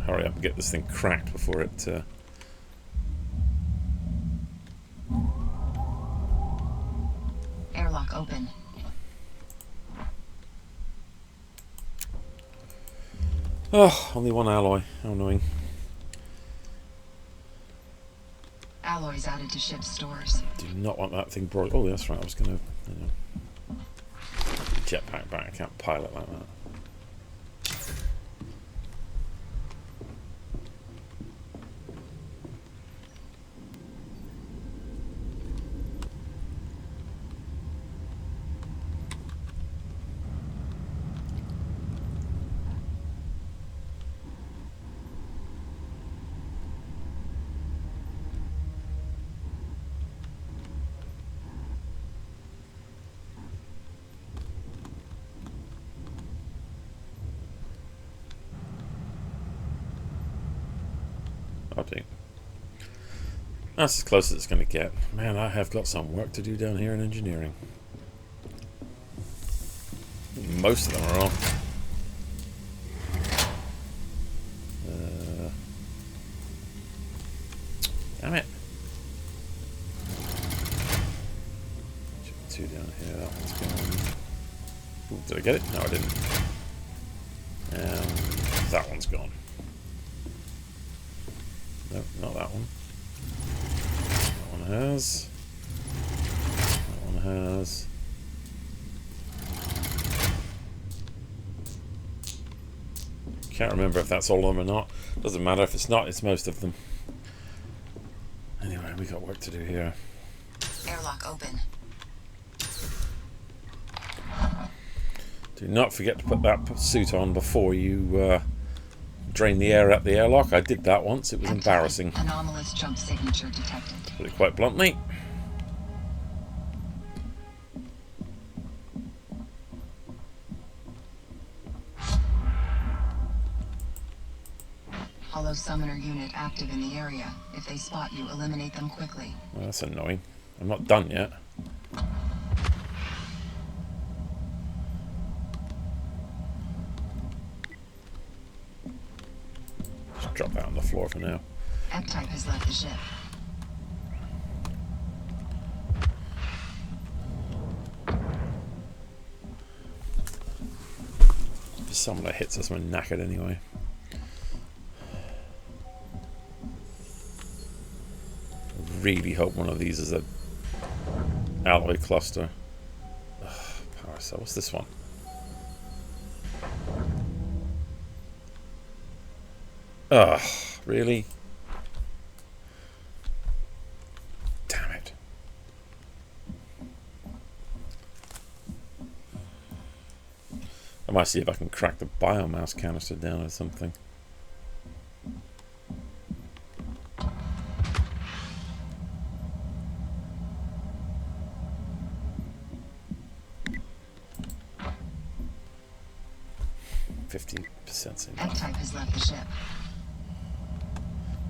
Hurry up and get this thing cracked before it... Airlock open. Oh, only one alloy. How annoying. Alloys added to ship stores. Do not want that thing brought... Oh, that's right. I was going to... jetpack back. I can't pilot like that. I'll do. That's as close as it's going to get. Man, I have got some work to do down here in engineering. Most of them are off. Damn it. 2 down here. That one's gone. Ooh, did I get it? No, I didn't. That one's gone. No, not that one. That one has. That one has. Can't remember if that's all of them or not. Doesn't matter if it's not, it's most of them. Anyway, we got work to do here. Airlock open. Do not forget to put that suit on before you drain the air out the airlock. I did that once. It was embarrassing. Anomalous jump signature detected. Put it quite bluntly. Hollow summoner unit active in the area. If they spot you, eliminate them quickly. Well, that's annoying. I'm not done yet. Just drop that on the floor for now. F-Type has left the ship. If someone that hits us, we're knackered anyway. I really hope one of these is a alloy cluster. Ugh, power cell. What's this one? Ugh, really? Damn it. I might see if I can crack the biomass canister down or something. F-Type has left the ship.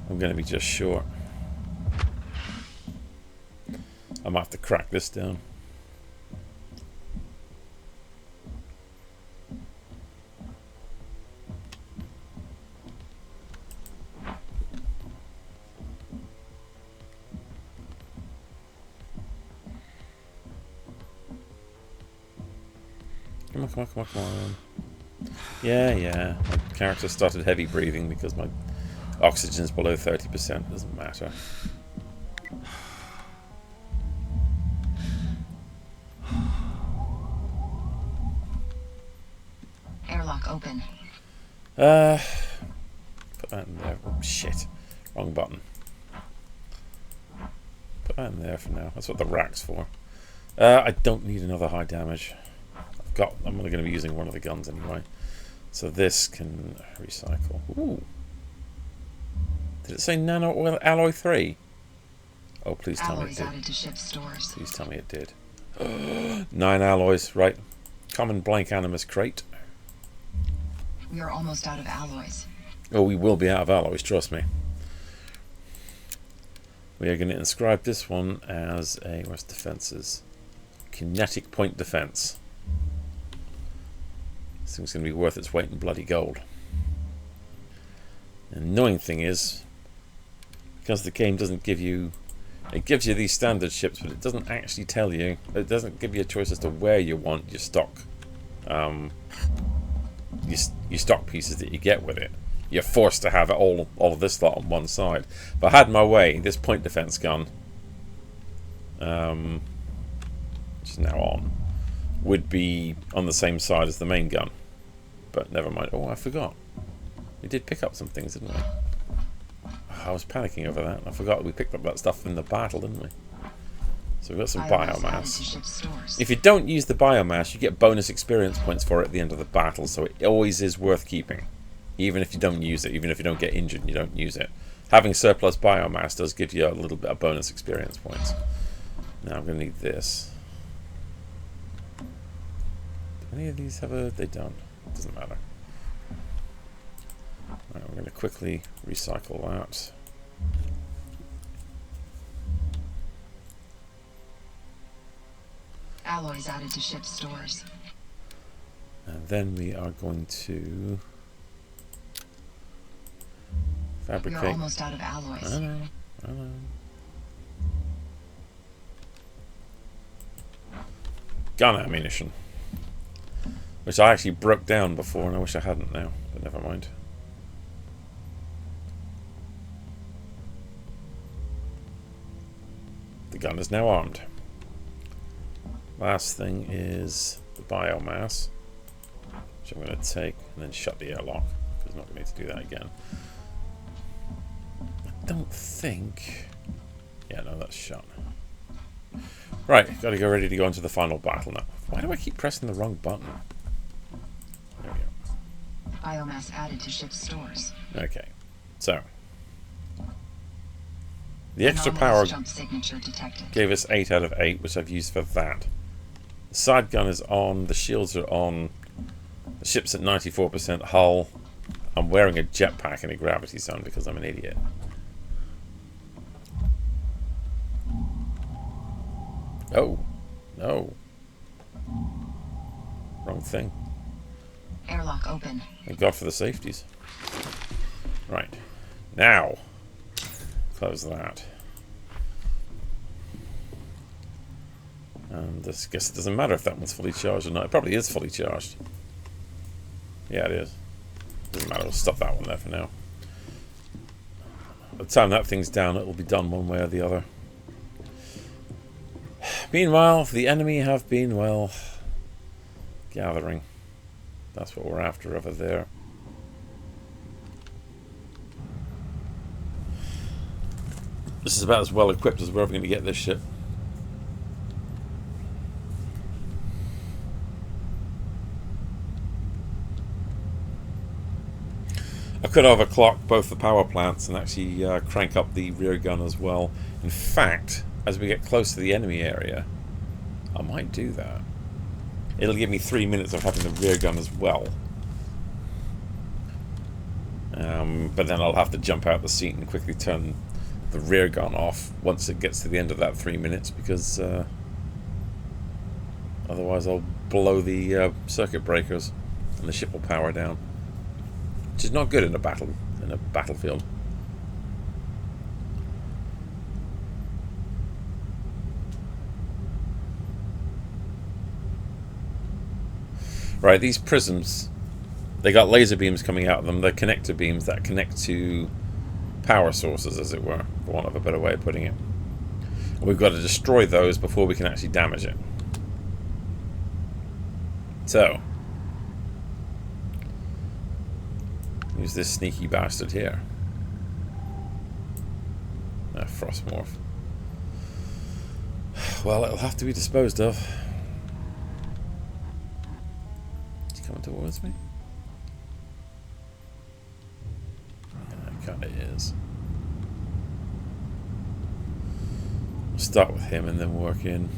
I'm going to be just short. I might have to crack this down. Come on, come on, come on, come on. Yeah. My character started heavy breathing because my oxygen's below 30%. Doesn't matter. Airlock open. Put that in there. Oh, shit. Wrong button. Put that in there for now. That's what the rack's for. I don't need another high damage. I'm only going to be using one of the guns anyway. So this can recycle. Ooh. Did it say nano oil alloy 3? Oh, please tell me it did. Added to ship stores. Please tell me it did. 9 alloys, right. Common blank animus crate. We are almost out of alloys. Oh, we will be out of alloys, trust me. We are going to inscribe this one as a... Where's defenses? Kinetic point defense. This thing's going to be worth its weight in bloody gold. The annoying thing is, because the game doesn't give you... It gives you these standard ships, but it doesn't actually tell you... It doesn't give you a choice as to where you want your stock... your stock pieces that you get with it. You're forced to have all of this lot on one side. If I had my way, this point defense gun... which is now on... would be on the same side as the main gun. But never mind. Oh, I forgot. We did pick up some things, didn't we? Oh, I was panicking over that. I forgot we picked up that stuff in the battle, didn't we? So we've got some biomass. If you don't use the biomass, you get bonus experience points for it at the end of the battle, so it always is worth keeping. Even if you don't use it, even if you don't get injured and you don't use it. Having surplus biomass does give you a little bit of bonus experience points. Now I'm going to need this. Any of these have a... They don't. It doesn't matter. Right, we're going to quickly recycle that. Alloys added to ship stores. And then we are going to fabricate... You're almost out of alloys. I know. Gun ammunition. Which I actually broke down before, and I wish I hadn't now, but never mind. The gun is now armed. Last thing is the biomass, which I'm going to take and then shut the airlock, because I'm not going to need to do that again. I don't think... Yeah, no, that's shut. Right, got to go ready to go into the final battle now. Why do I keep pressing the wrong button? There we go. Biomass added to ship's stores. Okay, so the extra Anomalous power jump signature detected. gave us 8 out of 8, which I've used for that. The side gun is on, the shields are on, the ship's at 94% hull. I'm wearing a jetpack in a gravity zone because I'm an idiot. Oh, no. Wrong thing. Airlock open. Thank God for the safeties. Right. Now, close that. And I guess it doesn't matter if that one's fully charged or not. It probably is fully charged. Yeah, it is. Doesn't matter, we'll stop that one there for now. By the time that thing's down, it'll be done one way or the other. Meanwhile, the enemy have been, well, gathering. That's what we're after over there. This is about as well equipped as we're ever going to get this ship. I could overclock both the power plants and actually crank up the rear gun as well. In fact, as we get close to the enemy area, I might do that. It'll give me 3 minutes of having the rear gun as well. But then I'll have to jump out the seat and quickly turn the rear gun off once it gets to the end of that 3 minutes, because otherwise I'll blow the circuit breakers and the ship will power down. Which is not good in a battlefield. Right, these prisms, they got laser beams coming out of them. They're connector beams that connect to power sources, as it were, for want of a better way of putting it. And we've got to destroy those before we can actually damage it. So, use this sneaky bastard here. Frostmorph. Well, it'll have to be disposed of. Is he coming towards me? Yeah, it kind of is. We'll start with him and then work in.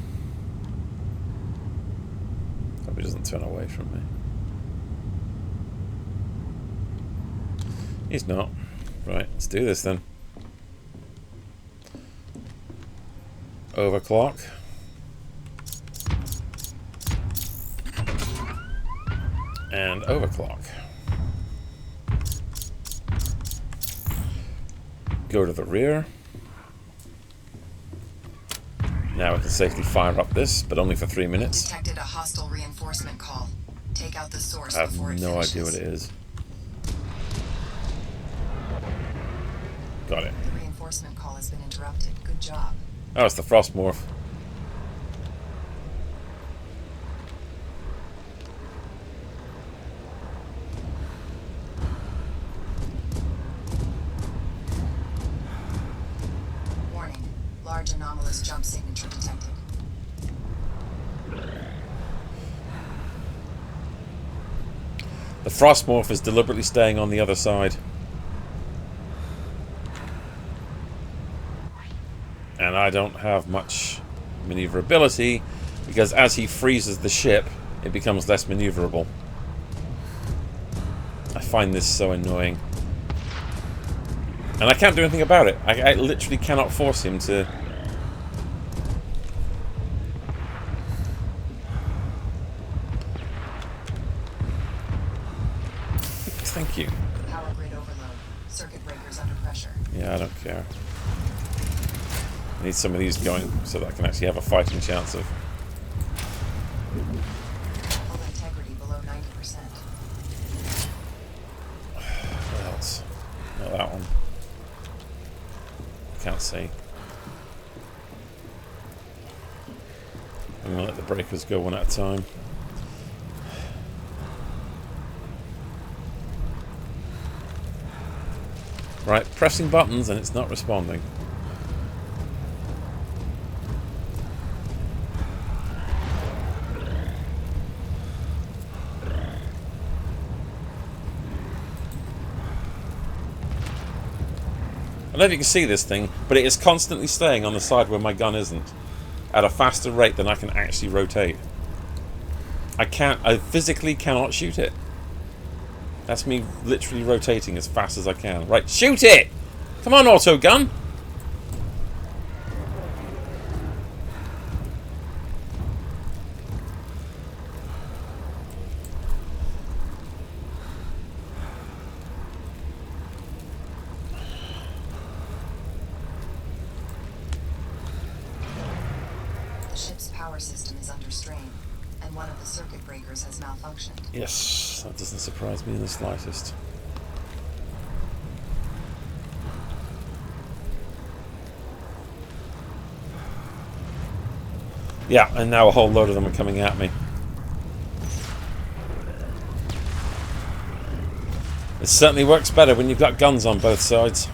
Hope he doesn't turn away from me. He's not. Right, let's do this then. Overclock. And overclock. Go to the rear. Now we can safely fire up this, but only for 3 minutes. Detected a hostile reinforcement call. Take out the source I have before it no finishes. idea what it is. Got it. The reinforcement call has been interrupted. Good job. Oh, it's the Frostmorph. Warning. Large anomalous jump signature detected. The Frostmorph is deliberately staying on the other side. And I don't have much maneuverability, because as he freezes the ship, it becomes less maneuverable. I find this so annoying. And I can't do anything about it. I literally cannot force him to... Thank you. Power grid overload. Circuit breakers under pressure. Yeah, I don't care. I need some of these going so that I can actually have a fighting chance of... Hull integrity below 90%. What else? Not that one. Can't see. I'm gonna let the breakers go one at a time. Right, pressing buttons and it's not responding. don't know if you can see this thing, but it is constantly staying on the side where my gun isn't, at a faster rate than I can actually rotate. I physically cannot shoot it. That's me literally rotating as fast as I can. Right, shoot it! Come on, auto gun! The ship's power system is under strain, and one of the circuit breakers has malfunctioned. Yes, that doesn't surprise me in the slightest. Yeah, and now a whole load of them are coming at me. It certainly works better when you've got guns on both sides.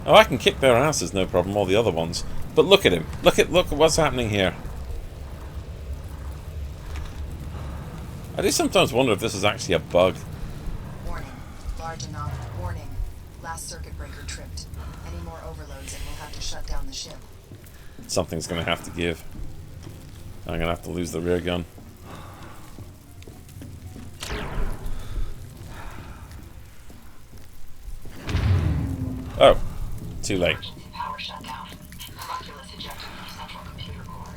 Oh, I can kick their asses, no problem, all the other ones. But look at him. Look at what's happening here. I do sometimes wonder if this is actually a bug. Warning. Large anomaly. Warning. Last circuit breaker tripped. Any more overloads and we'll have to shut down the ship. Something's going to have to give. I'm going to have to lose the rear gun. Oh. Too late. Power shut down. Calculus ejected from central computer core.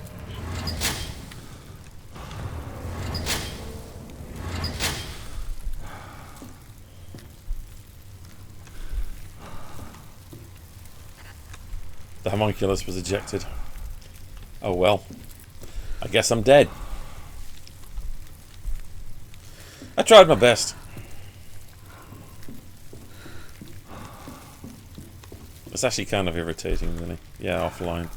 The homunculus was ejected. Oh well. I guess I'm dead. I tried my best. It's actually kind of irritating, really. Yeah, offline.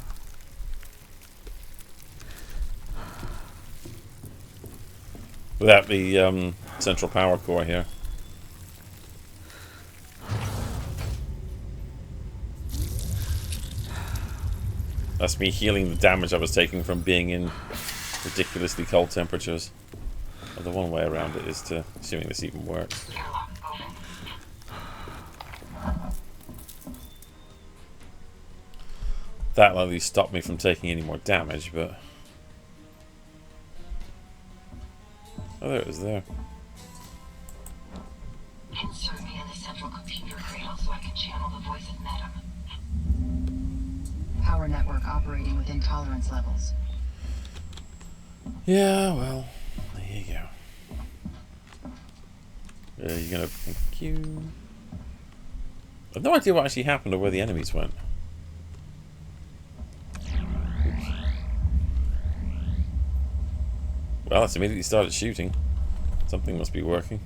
Without the central power core here. That's me healing the damage I was taking from being in ridiculously cold temperatures. Well, the one way around it is to, assuming this even works. That'll at least stop me from taking any more damage, but... Oh, there it is there. Insert me in the central computer cradle so I can channel the voice of Madam. Power network operating within tolerance levels. Yeah, well, there you go. You're gonna... Thank you. I have no idea what actually happened or where the enemies went. Well, it's immediately started shooting. Something must be working.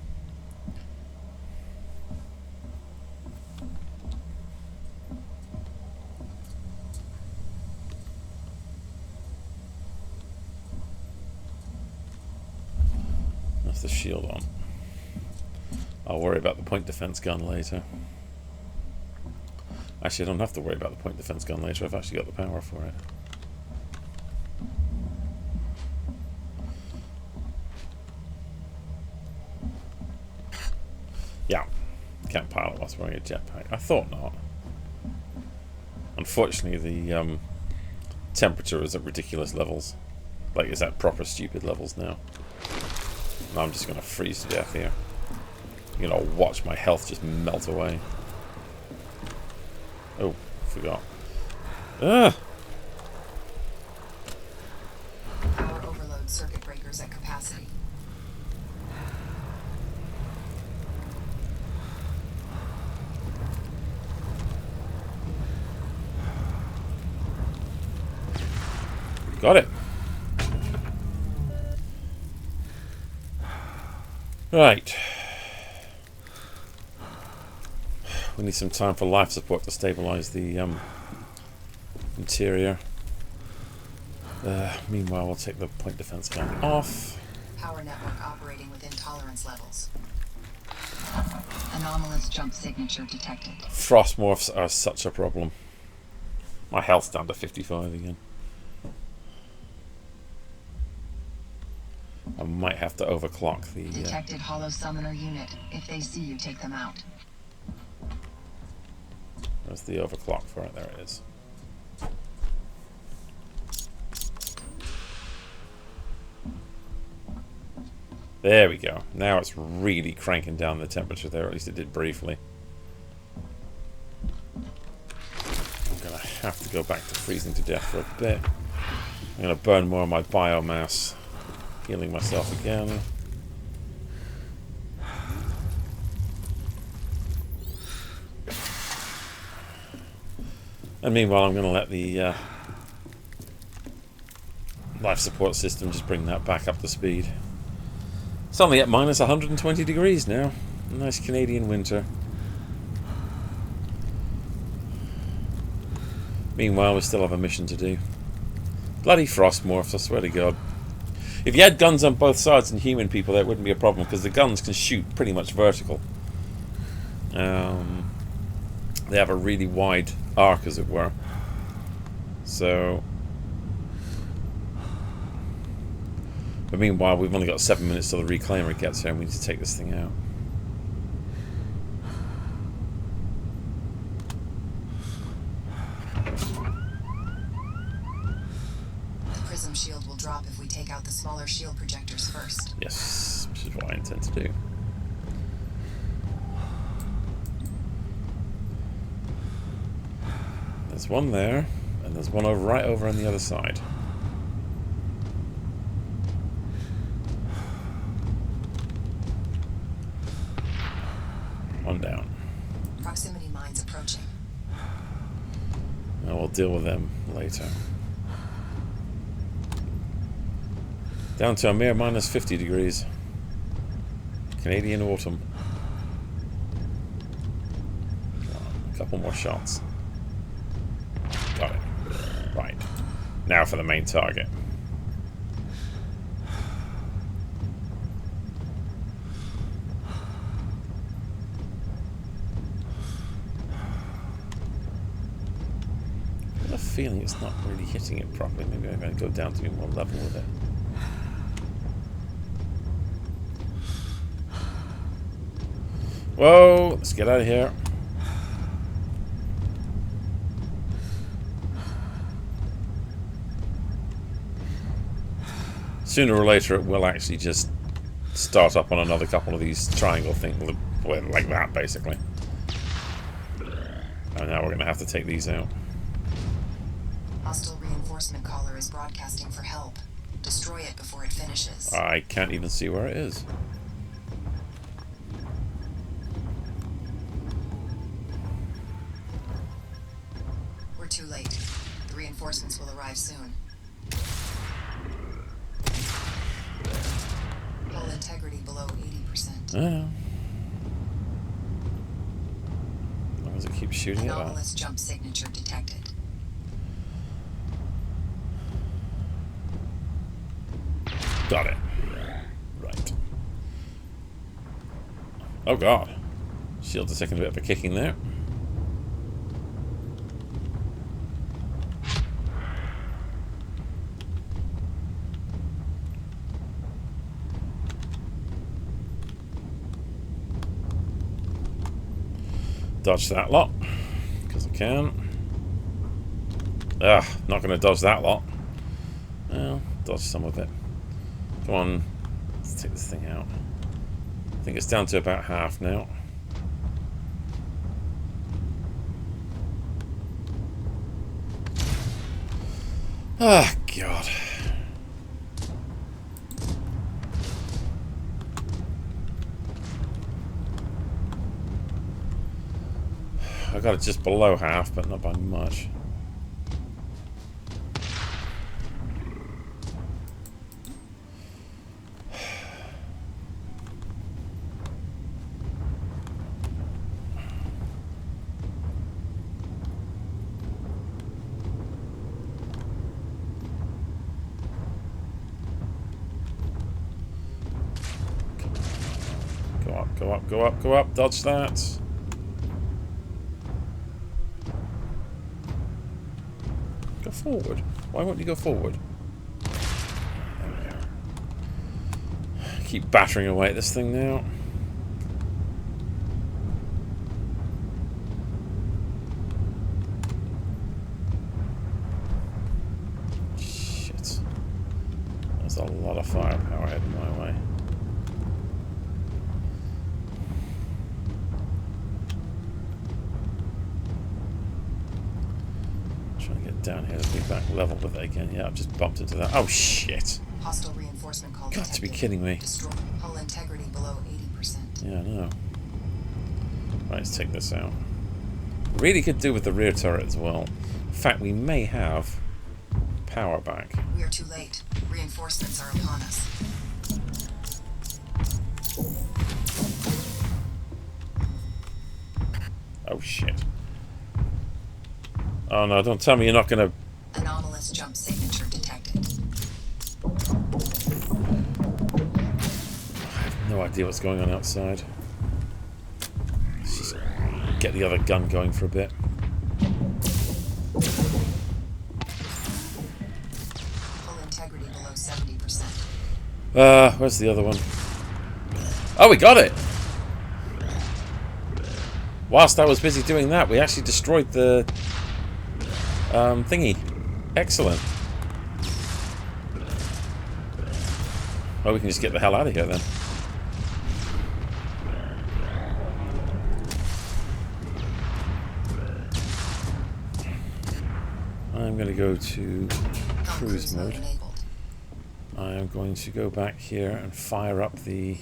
That's the shield on. I'll worry about the point defense gun later. Actually, I don't have to worry about the point defense gun later. I've actually got the power for it. Yeah, can't pilot whilst wearing a jetpack. I thought not. Unfortunately, the temperature is at ridiculous levels. Like, it's at proper stupid levels now. And I'm just going to freeze to death here. You're going to watch my health just melt away. Oh, forgot. Ugh! Power overload circuit breakers at capacity. Got it. Right. We need some time for life support to stabilize the interior. Meanwhile, we'll take the point defense gun off. Power network operating within tolerance levels. Anomalous jump signature detected. Frost morphs are such a problem. My health's down to 55 again. I might have to overclock the... Detected hollow summoner unit. If they see you, take them out. Where's the overclock for it? There it is. There we go. Now it's really cranking down the temperature there. At least it did briefly. I'm going to have to go back to freezing to death for a bit. I'm going to burn more of my biomass. Healing myself again. And meanwhile, I'm going to let the life support system just bring that back up to speed. It's only at minus 120 degrees now. A nice Canadian winter. Meanwhile, we still have a mission to do. Bloody Frostmorphs, I swear to God. If you had guns on both sides and human people, that wouldn't be a problem, because the guns can shoot pretty much vertical. They have a really wide arc, as it were. So... But meanwhile, we've only got 7 minutes till the reclaimer gets here, and we need to take this thing out. The prism shield will drop if we take out the smaller shield projectors first. Yes, which is what I intend to do. There's one there, and there's one over right over on the other side. One down. Proximity mines approaching. And we'll deal with them later. Down to a mere minus 50 degrees. Canadian autumn. Come on, a couple more shots. Got it. Right. Now for the main target. I have a feeling it's not really hitting it properly. Maybe I'm going to go down to be more level with it. Whoa! Let's get out of here. Sooner or later it will actually just start up on another couple of these triangle things like that, basically. And now we're going to have to take these out. Hostile reinforcement caller is broadcasting for help. Destroy it before it finishes. I can't even see where it is. We're too late. The reinforcements will arrive soon. Hull integrity below 80%. I know. As long as it keeps shooting at that. Anomalous jump signature detected. Got it. Right. Oh god. Shield's taking a bit of a kicking there. Dodge that lot, because I can. Ah, not going to dodge that lot. Well, dodge some of it. Come on, let's take this thing out. I think it's down to about half now. Ah, God. I got it just below half, but not by much. Go up, go up, go up, go up, dodge that. Go forward. Why won't you go forward? There we are. Keep battering away at this thing now. Shit. There's a lot of firepower heading my way. Trying to get down here to be back level with it again. Yeah, I've just bumped into that. Oh shit! Hostile reinforcement call Got to be detected. kidding me. Destroy hull integrity below 80%. Yeah, I know. Right, let's take this out. Really could do with the rear turret as well. In fact, we may have power back. We are too late. Reinforcements are upon us. Oh shit. Oh no, don't tell me you're not gonna... Anomalous jump signature detected. No idea what's going on outside. Let's just get the other gun going for a bit. Hull integrity below 70%. Where's the other one? Oh, we got it! Whilst I was busy doing that, we actually destroyed the thingy. Excellent. Well, we can just get the hell out of here then. I'm going to go to cruise mode. Enabled. I am going to go back here and fire up the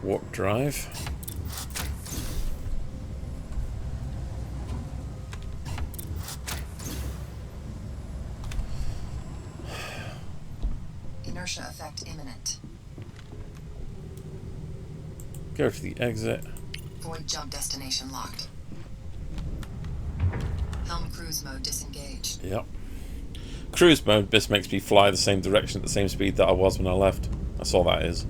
warp drive. Inertia effect imminent. Go to the exit. Void jump destination locked. Helm cruise mode disengaged. Yep. Cruise mode, this makes me fly the same direction at the same speed that I was when I left. That's all that is.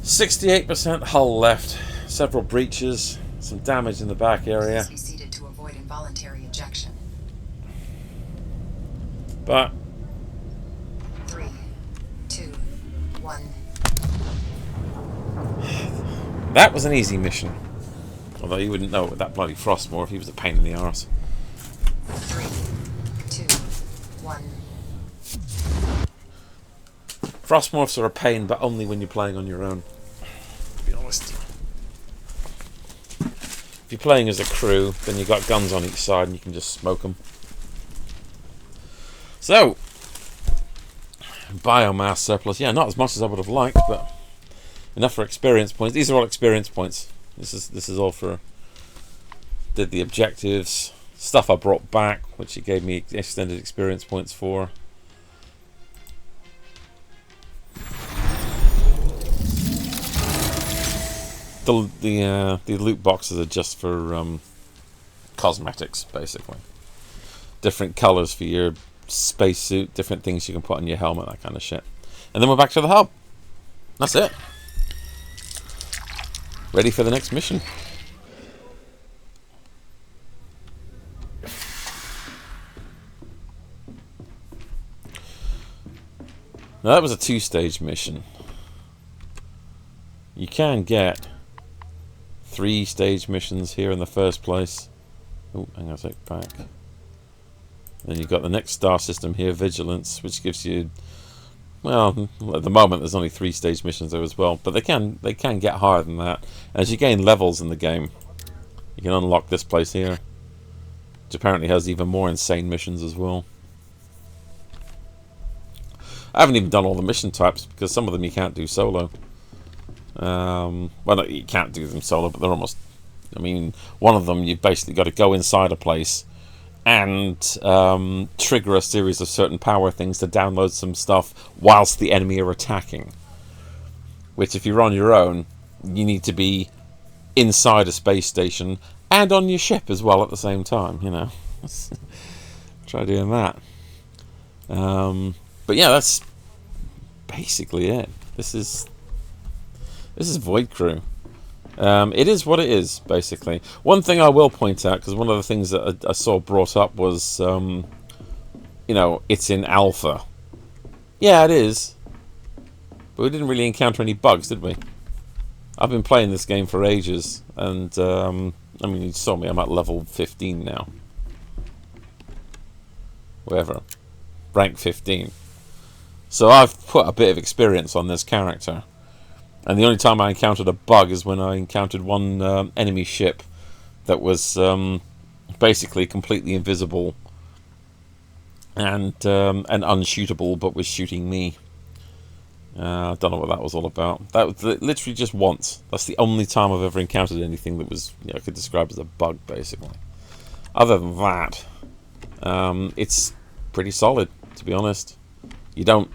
68% hull left. Several breaches. Some damage in the back area. Please be seated to avoid involuntary ejection. But 3, 2, 1. that was an easy mission. Although you wouldn't know it with that bloody Frostmore if he was a pain in the arse. 3, 2, 1. Frostmorphs are a pain, but only when you're playing on your own. To be honest. If you're playing as a crew, then you've got guns on each side and you can just smoke them. So, biomass surplus. Yeah, not as much as I would have liked, but enough for experience points. These are all experience points. This is all for... Did the objectives. Stuff I brought back, which it gave me extended experience points for. The loot boxes are just for cosmetics, basically. Different colours for your spacesuit, different things you can put on your helmet, that kind of shit. And then we're back to the hub. That's it. Ready for the next mission. Now that was a 2-stage mission. You can get 3-stage missions here in the first place. Oh, hang on a sec, back. Then you've got the next star system here, Vigilance, which gives you... Well, at the moment there's only 3-stage missions there as well, but they can get higher than that. As you gain levels in the game, you can unlock this place here, which apparently has even more insane missions as well. I haven't even done all the mission types because some of them you can't do solo. Well, no, you can't do them solo, but they're almost... I mean, one of them you've basically got to go inside a place and trigger a series of certain power things to download some stuff whilst the enemy are attacking. Which, if you're on your own, you need to be inside a space station and on your ship as well at the same time, you know. Try doing that. But yeah, that's basically it. This is Void Crew. It is what it is, basically. One thing I will point out, because one of the things that I saw brought up was, you know, it's in alpha. Yeah, it is. But we didn't really encounter any bugs, did we? I've been playing this game for ages, and I mean, you saw me, I'm at level 15 now. Whatever. Rank 15. So I've put a bit of experience on this character. And the only time I encountered a bug is when I encountered one enemy ship that was basically completely invisible and unshootable, but was shooting me. I don't know what that was all about. That was literally just once. That's the only time I've ever encountered anything that was, I could describe as a bug, basically. Other than that, it's pretty solid, to be honest. You don't,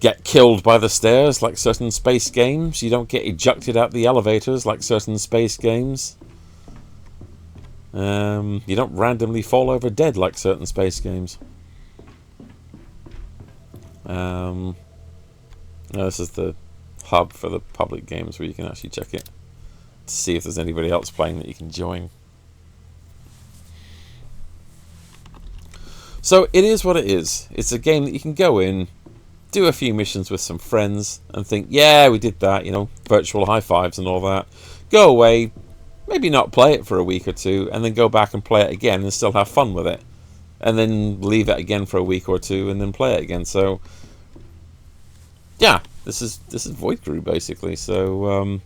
get killed by the stairs like certain space games. You don't get ejected out the elevators like certain space games. You don't randomly fall over dead like certain space games. This is the hub for the public games where you can actually check it to see if there's anybody else playing that you can join. So it is what it is. It's a game that you can go in, do a few missions with some friends, and think, yeah, we did that, virtual high fives and all that. Go away, maybe not play it for a week or two, and then go back and play it again and still have fun with it. And then leave it again for a week or two and then play it again. So yeah, this is Void Crew basically. So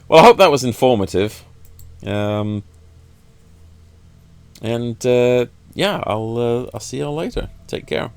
well, I hope that was informative. Yeah, I'll see y'all later. Take care.